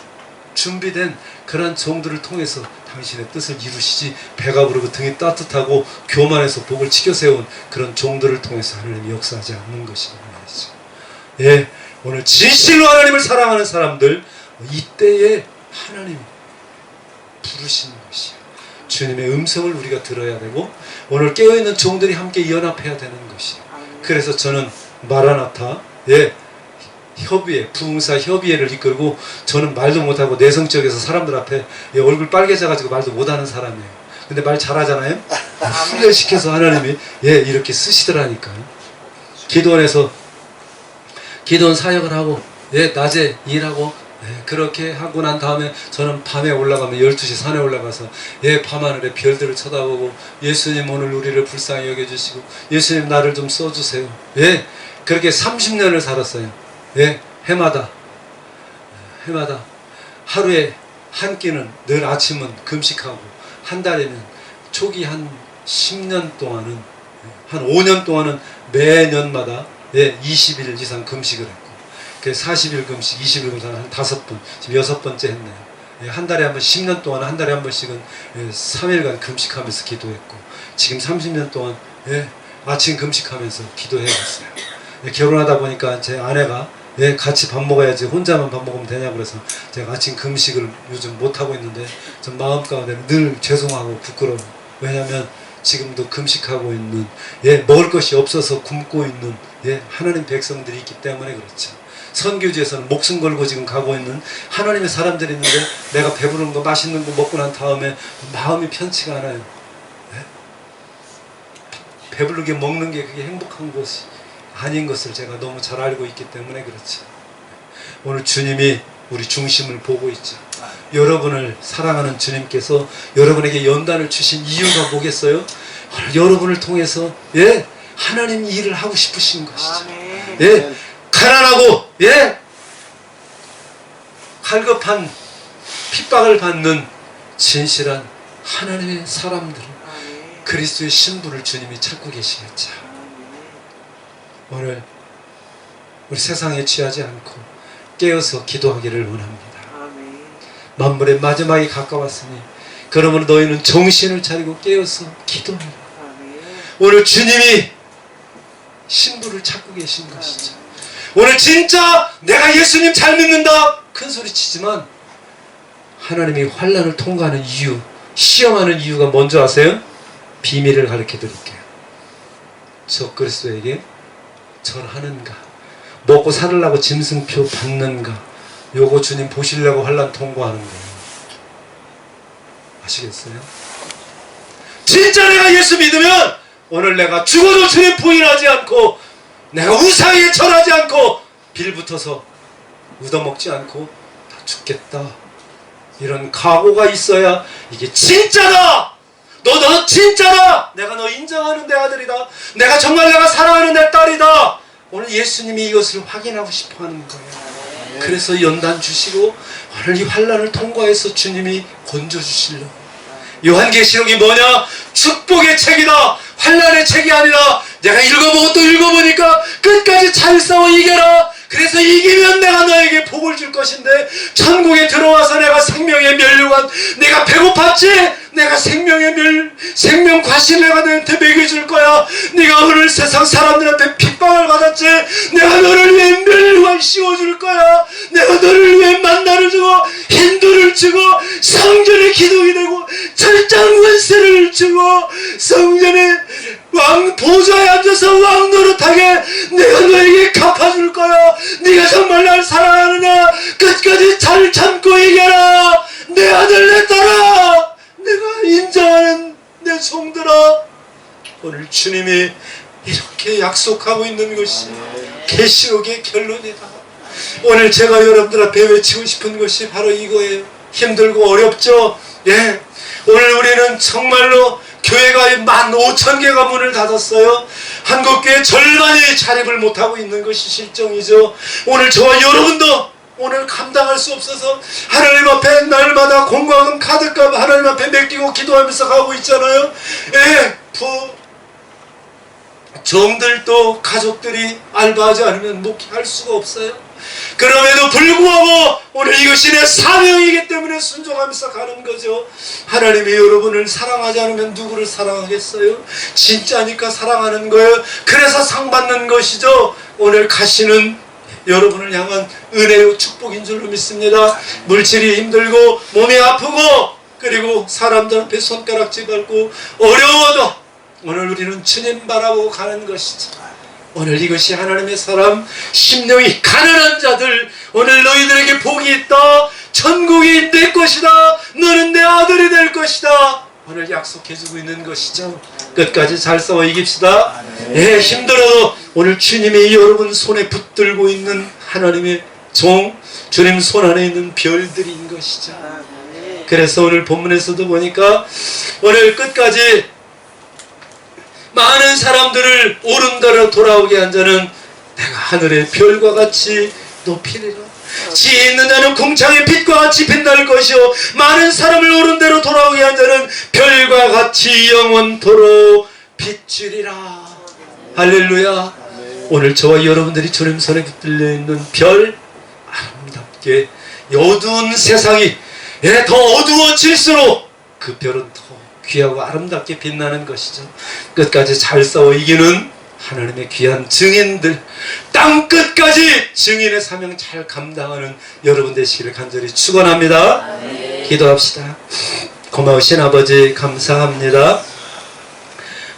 준비된 그러한 종들을 통해서 당신의 뜻을 이루시지, 배가 부르고 등이 따뜻하고 교만해서 복을 치켜세운 그런 종들을 통해서 하나님이 역사하지 않는 것이란 말이죠. 오늘 진실로 하나님을 사랑하는 사람들, 이때에 하나님이 부르시는 것이에요. 주님의 음성을 우리가 들어야 되고, 오늘 깨어있는 종들이 함께 연합해야 되는 것이에요. 그래서 저는 마라나타 협의회, 부흥사 협의회를 이끌고, 저는 말도 못하고 내성적에서 사람들 앞에 얼굴 빨개져가지고 말도 못하는 사람이에요. 근데 말 잘하잖아요. 훈련시켜서 하나님이 이렇게 쓰시더라니까요. 기도원에서 기도원 사역을 하고 낮에 일하고 그렇게 하고 난 다음에 저는 밤에 올라가면 12시 산에 올라가서 밤하늘에 별들을 쳐다보고, 예수님 오늘 우리를 불쌍히 여겨주시고, 예수님 나를 좀 써주세요. 그렇게 30년을 살았어요. 해마다 하루에 한 끼는, 늘 아침은 금식하고, 한 달에는 초기 한 10년 동안은, 한 5년 동안은 매년마다 20일 이상 금식을 했고, 40일 금식, 20일 금식 한 5번, 지금 6번째 했네요. 한 달에 한 번, 10년 동안 한 달에 한 번씩은 3일간 금식하면서 기도했고, 지금 30년 동안 아침 금식하면서 기도해왔어요. 결혼하다 보니까 제 아내가 같이 밥 먹어야지 혼자만 밥 먹으면 되냐고 그래서 제가 아침 금식을 요즘 못하고 있는데, 좀 마음 가운데 늘 죄송하고 부끄러워. 왜냐하면 지금도 금식하고 있는, 먹을 것이 없어서 굶고 있는 하나님 백성들이 있기 때문에 그렇죠. 선교지에서는 목숨 걸고 지금 가고 있는 하나님의 사람들이 있는데, 내가 배부른 거 맛있는 거 먹고 난 다음에 마음이 편치가 않아요. 배부르게 먹는 게 그게 행복한 것이 아닌 것을 제가 너무 잘 알고 있기 때문에 그렇죠. 오늘 주님이 우리 중심을 보고 있죠. 여러분을 사랑하는 주님께서 여러분에게 연단을 주신 이유가 뭐겠어요? 여러분을 통해서 하나님 일을 하고 싶으신 것이죠. 가난하고 갈급한 핍박을 받는 진실한 하나님의 사람들을 그리스도의 신부를 주님이 찾고 계시겠죠. 오늘 우리 세상에 취하지 않고 깨어서 기도하기를 원합니다. 만물의 마지막이 가까웠으니 그러므로 너희는 정신을 차리고 깨어서 기도해라. 오늘 주님이 신부를 찾고 계신 것이죠. 오늘 진짜 내가 예수님 잘 믿는다 큰 소리 치지만 하나님이 환난을 통과하는 이유, 시험하는 이유가 뭔지 아세요? 비밀을 가르쳐 드릴게요. 저 그리스도에게 절하는가, 먹고 살으려고 짐승표 받는가, 요거 주님 보시려고 환난 통과하는 거예요. 아시겠어요? 진짜 내가 예수 믿으면 오늘 내가 죽어도 주님 부인하지 않고, 내가 우상에 절하지 않고, 빌붙어서 얻어먹지 않고 다 죽겠다, 이런 각오가 있어야 이게 진짜다! 너 진짜다! 내가 너 인정하는 내 아들이다. 내가 정말 내가 사랑하는 내 딸이다. 오늘 예수님이 이것을 확인하고 싶어 하는 거예요. 그래서 연단 주시고 오늘 이 환난을 통과해서 주님이 건져주시려고. 요한계시록이 뭐냐? 축복의 책이다. 환난의 책이 아니라 내가 읽어보고 또 읽어보니까 끝까지 잘 싸워 이겨라. 그래서 이기면 내가 너에게 복을 줄 것인데, 천국에 들어와서 내가 생명의 면류관, 내가 배고팠지? 내가 생명 과실 내가 너한테 먹여줄 거야. 네가 오늘 세상 사람들한테 핍박을 받았지? 내가 너를 위해 면류관 씌워줄 거야. 내가 너를 위해 만나를 주고 힌두를 주고 성전에 기둥이 되고 철장 권세를 주고 성전에 왕 보좌에 앉아서 왕 노릇하게 내가 너에게 갚아줄 거야. 네가 정말 날 사랑하느냐? 끝까지 잘 참고 이겨라. 내 아들 내 딸아, 내가 인정하는 내 종들아. 오늘 주님이 이렇게 약속하고 있는 것이 계시록의 결론이다. 오늘 제가 여러분들 앞에 외치고 싶은 것이 바로 이거예요. 힘들고 어렵죠? 예. 오늘 우리는 정말로 교회가 15,000개가 문을 닫았어요. 한국교회 절반이 자립을 못하고 있는 것이 실정이죠. 오늘 저와 여러분도 오늘 감당할 수 없어서 하나님 앞에 날마다 공과금 카드값 하나님 앞에 맡기고 기도하면서 가고 있잖아요. 예, 종들도 가족들이 알바하지 않으면 목회할 수가 없어요. 그럼에도 불구하고 오늘 이것이 내 사명이기 때문에 순종하면서 가는 거죠. 하나님이 여러분을 사랑하지 않으면 누구를 사랑하겠어요? 진짜니까 사랑하는 거예요. 그래서 상 받는 것이죠. 오늘 가시는 여러분을 향한 은혜요 축복인 줄로 믿습니다. 물질이 힘들고 몸이 아프고 그리고 사람들 앞에 손가락질 밟고 어려워도 오늘 우리는 주님 바라보고 가는 것이죠. 오늘 이것이 하나님의 사람, 심령이 가난한 자들, 오늘 너희들에게 복이 있다. 천국이 내 것이다. 너는 내 아들이 될 것이다. 오늘 약속해주고 있는 것이죠. 끝까지 잘 싸워 이깁시다. 예, 힘들어도 오늘 주님이 여러분 손에 붙들고 있는 하나님의 종, 주님 손 안에 있는 별들인 것이죠. 그래서 오늘 본문에서도 보니까 오늘 끝까지 많은 사람들을 오른다로 돌아오게 한 자는 내가 하늘의 별과 같이 높이리라. 지혜 있는 자는 궁창의 빛과 같이 빛날 것이요 많은 사람을 오른대로 돌아오게 한 자는 별과 같이 영원토록 빛주리라. 할렐루야. 오늘 저와 여러분들이 주님 손에 붙들려 있는 별, 아름답게 어두운 세상이 더 어두워질수록 그 별은 더 귀하고 아름답게 빛나는 것이죠. 끝까지 잘 싸워 이기는 하나님의 귀한 증인들, 땅 끝까지 증인의 사명 잘 감당하는 여러분 되시기를 간절히 축원합니다. 기도합시다. 고마우신 아버지 감사합니다.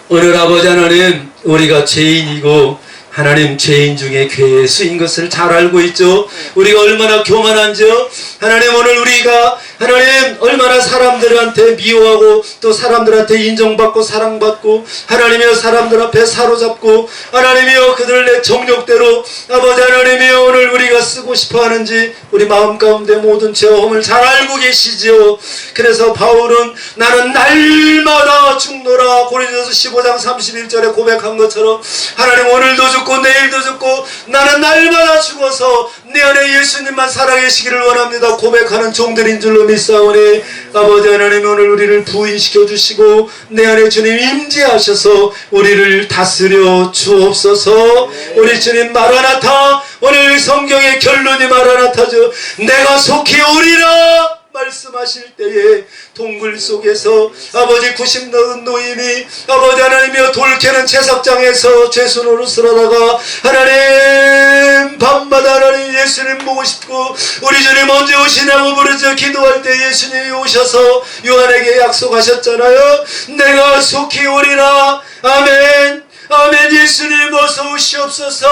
오늘 아버지 하나님, 우리가 죄인이고 하나님 죄인 중에 괴수인 것을 잘 알고 있죠. 우리가 얼마나 교만한지요. 하나님 오늘 우리가 하나님 얼마나 사람들한테 미워하고 또 사람들한테 인정받고 사랑받고 하나님이여 사람들 앞에 사로잡고 하나님이여 그들 내 정욕대로 아버지 하나님이여 오늘 우리가 쓰고 싶어 하는지 우리 마음 가운데 모든 죄와 험을 잘 알고 계시지요. 그래서 바울은 나는 날마다 죽노라. 고린도서 15장 31절에 고백한 것처럼 하나님 오늘도 죽고 내일도 죽고 나는 날마다 죽어서 내 안에 예수님만 살아계시기를 원합니다 고백하는 종들인 줄로 믿사오니 아버지 하나님 오늘 우리를 부인시켜 주시고 내 안에 주님 임재하셔서 우리를 다스려 주옵소서. 우리 주님 마라나타. 오늘 성경의 결론이 마라나타죠. 내가 속히 오리라 말씀하실 때에 동굴 속에서 아버지 90 넘은 노인이 아버지 하나님이여 돌 캐는 채석장에서 죄수 노릇을 하다가 하나님 밤마다 하나님 예수님 보고 싶고 우리 주님 언제 오시냐고 부르짖어 기도할 때 예수님이 오셔서 요한에게 약속하셨잖아요. 내가 속히 오리라. 아멘. 아멘. 예수님 어서 오시옵소서.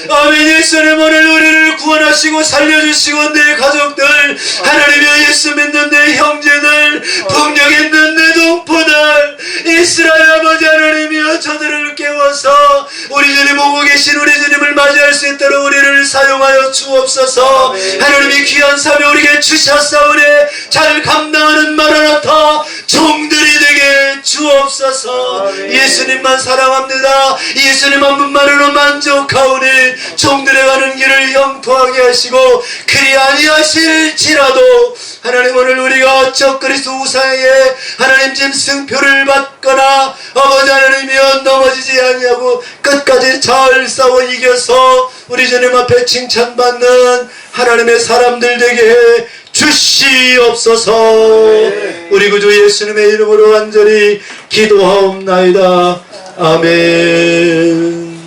아멘. 예수님 오늘 우리를 구원하시고 살려주시고 내 가족들 하나님의 예수 믿는 내 형제들 북녘에 있는 내 동포들 이스라엘 아버지 하나님이여 저들을 깨워서 우리 주님 오고 계신 우리 주님을 맞이할 수 있도록 우리를 사용하여 주옵소서. 하나님이 귀한 삶에 우리에게 주셨사오니 잘 감당하는 마라나타 종들이 되게 주옵소서. 예수님만 사랑합니다. 예수님 한 분만으로 만족하오니 종들의 가는 길을 영통하게 하시고 그리 아니하실지라도 하나님 오늘 우리가 어쩌 그리스도 우상에게 하나님 지금 승표를 받거나 아버지 하나님이여 넘어지지 아니하고 끝까지 잘 싸워 이겨서 우리 주님 앞에 칭찬받는 하나님의 사람들 되게 해 주시옵소서. 우리 구주 예수님의 이름으로 간절히 기도하옵나이다. 아멘.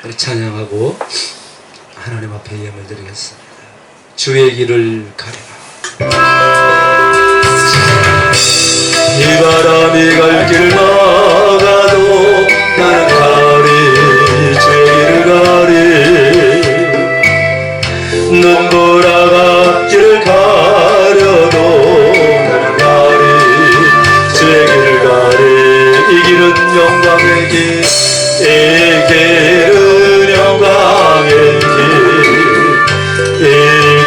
우리 찬양하고 하나님 앞에 예물 드리겠습니다. 주의 길을 가리라. 이 바람이 갈 길 막아도 나는 가리 주의 길을 가리 눈보라가 앞길을 가려도 나는 가리 주의 길을 가리 이 길은 영광의 길 이 길은 영광의 길 이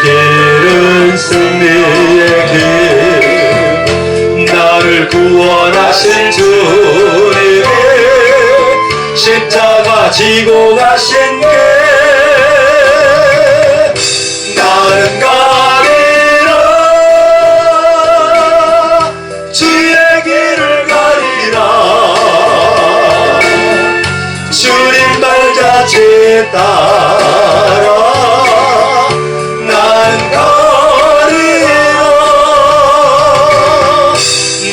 길은 승리의 길 나를 구원하신 주님이 십자가 지고 가신 게 나는 가리라 주의 길을 가리라 주님 발자취 따라 나는 가리라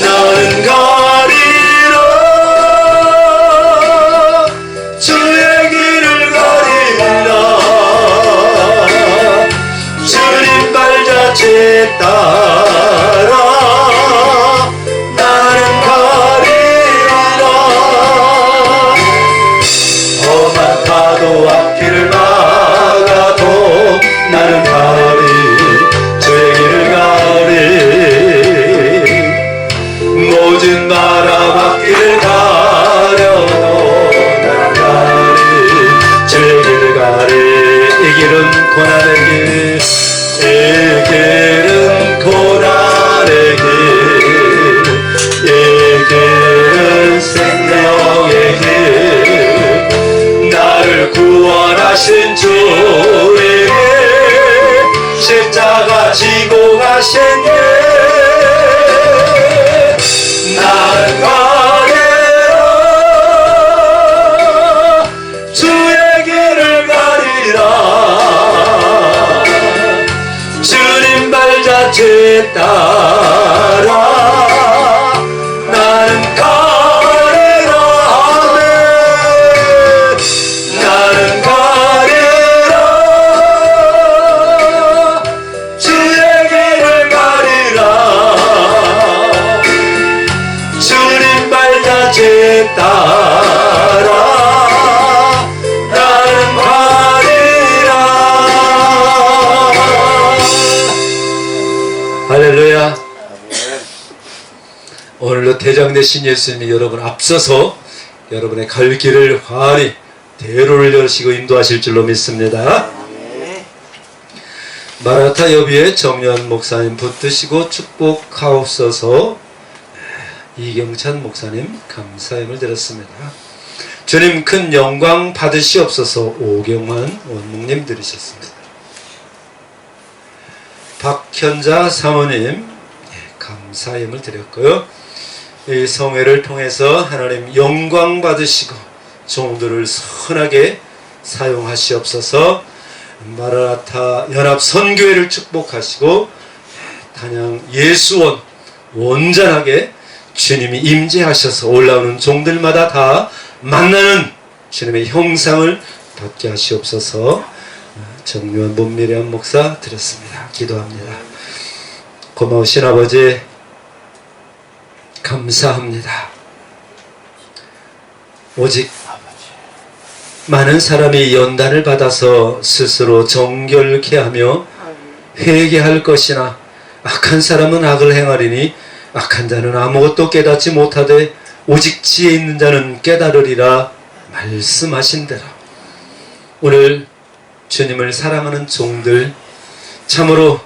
나는 가리라 주의 길을 가리라 주님 발자취 따라 나는 가리라 험한 파도 앞길을 막아도 나는 가리 주의 길을 가리 모든 바람 앞길을 가려도 나는 가리 주의 길을 가리 이 길은 고난의 길 이 길은 고난의 길 이 길은 생명의 길 나를 구원하신 주님이 십자가 지고 가신 게 나는 가리라 주의 길을 가리라 주님 발자취 따라 나는 가리라 아멘 나는 가리라 주의 길을 가리라 주님 발자취 따라 나는 가리라. 할렐루야. 오늘도 대장 되신 예수님이 여러분 앞서서 여러분의 갈 길을 환히 대로를 여시고 인도하실 줄로 믿습니다. 마라나타 여비의 정연 목사님 붙드시고 축복하옵소서. 이경찬 목사님 감사함을 드렸습니다. 주님 큰 영광 받으시옵소서. 오경환 원목님 들으셨습니다. 박현자 사모님 감사함을 드렸고요. 이 성회를 통해서 하나님 영광 받으시고 종들을 선하게 사용하시옵소서. 마라나타 연합 선교회를 축복하시고 단양 예수원 온전하게 주님이 임재하셔서 올라오는 종들마다 다 만나는 주님의 형상을 받게 하시옵소서. 정묘한 본미래한 목사 드렸습니다. 기도합니다. 고마우신 아버지 감사합니다. 오직 많은 사람이 연단을 받아서 스스로 정결케 하며 회개할 것이나 악한 사람은 악을 행하리니 악한 자는 아무것도 깨닫지 못하되 오직 지혜 있는 자는 깨달으리라 말씀하신 대로 오늘 주님을 사랑하는 종들 참으로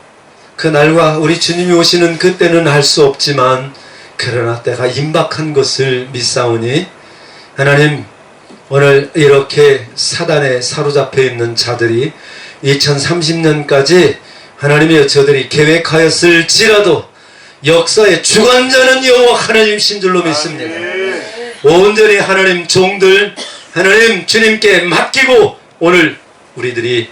그날과 우리 주님이 오시는 그때는 알 수 없지만 그러나 때가 임박한 것을 믿사오니 하나님 오늘 이렇게 사단에 사로잡혀 있는 자들이 2030년까지 하나님이여 저들이 계획하였을지라도 역사의 주관자는 여호와 하나님이신 줄로 믿습니다. 온전히 하나님 종들 하나님 주님께 맡기고 오늘 우리들이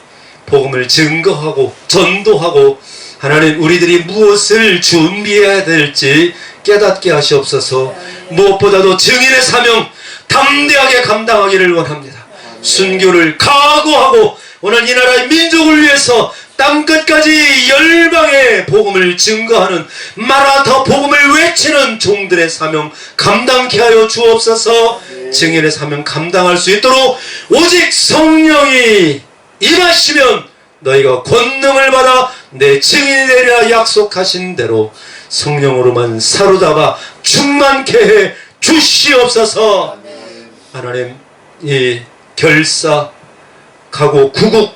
복음을 증거하고 전도하고 하나님 우리들이 무엇을 준비해야 될지 깨닫게 하시옵소서. 무엇보다도 증인의 사명 담대하게 감당하기를 원합니다. 순교를 각오하고 오늘 이 나라의 민족을 위해서 땅끝까지 열방의 복음을 증거하는 마라나타 복음을 외치는 종들의 사명 감당케 하여 주옵소서. 증인의 사명 감당할 수 있도록 오직 성령이 임하시면 너희가 권능을 받아 내 증인이 되리라 약속하신 대로 성령으로만 사로잡아 충만케 해 주시옵소서. 하나님 이 결사 각오 구국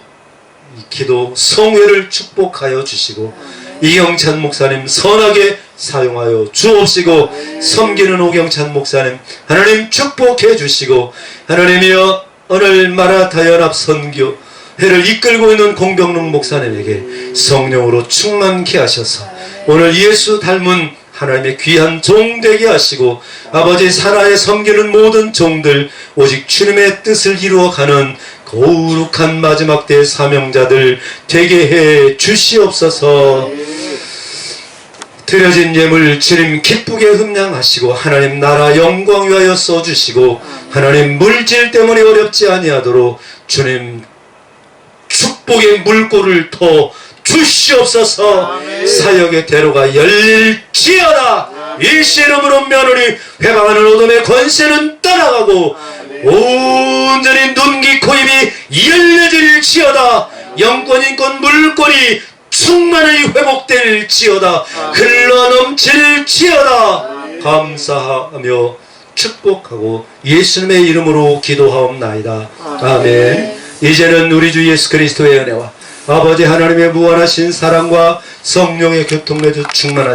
기도 성회를 축복하여 주시고 이경찬 목사님 선하게 사용하여 주옵시고 섬기는 오경찬 목사님 하나님 축복해 주시고 하나님이여 오늘 마라나타 연합 선교회를 이끌고 있는 공병록 목사님에게 성령으로 충만케 하셔서 오늘 예수 닮은 하나님의 귀한 종 되게 하시고 아버지 사라에 섬기는 모든 종들 오직 주님의 뜻을 이루어가는 거룩한 마지막 때의 사명자들 되게 해 주시옵소서. 드려진 예물 주님 기쁘게 흠량하시고 하나님 나라 영광 위하여 써주시고 하나님 물질 때문에 어렵지 아니하도록 주님 축복의 물꼬를 터 주시옵소서. 사역의 대로가 열릴지어다. 예수 이름으로 면하니 회방하는 어둠의 권세는 떠나가고 온전히 눈기 코입이 열려질지어다. 영권 인권 물권이 충만히 회복될지어다. 흘러넘칠지어다. 감사하며 축복하고 예수님의 이름으로 기도하옵나이다. 아멘. 이제는 우리 주 예수 그리스도의 은혜와 아버지 하나님의 무한하신 사랑과 성령의 교통내주 충만하신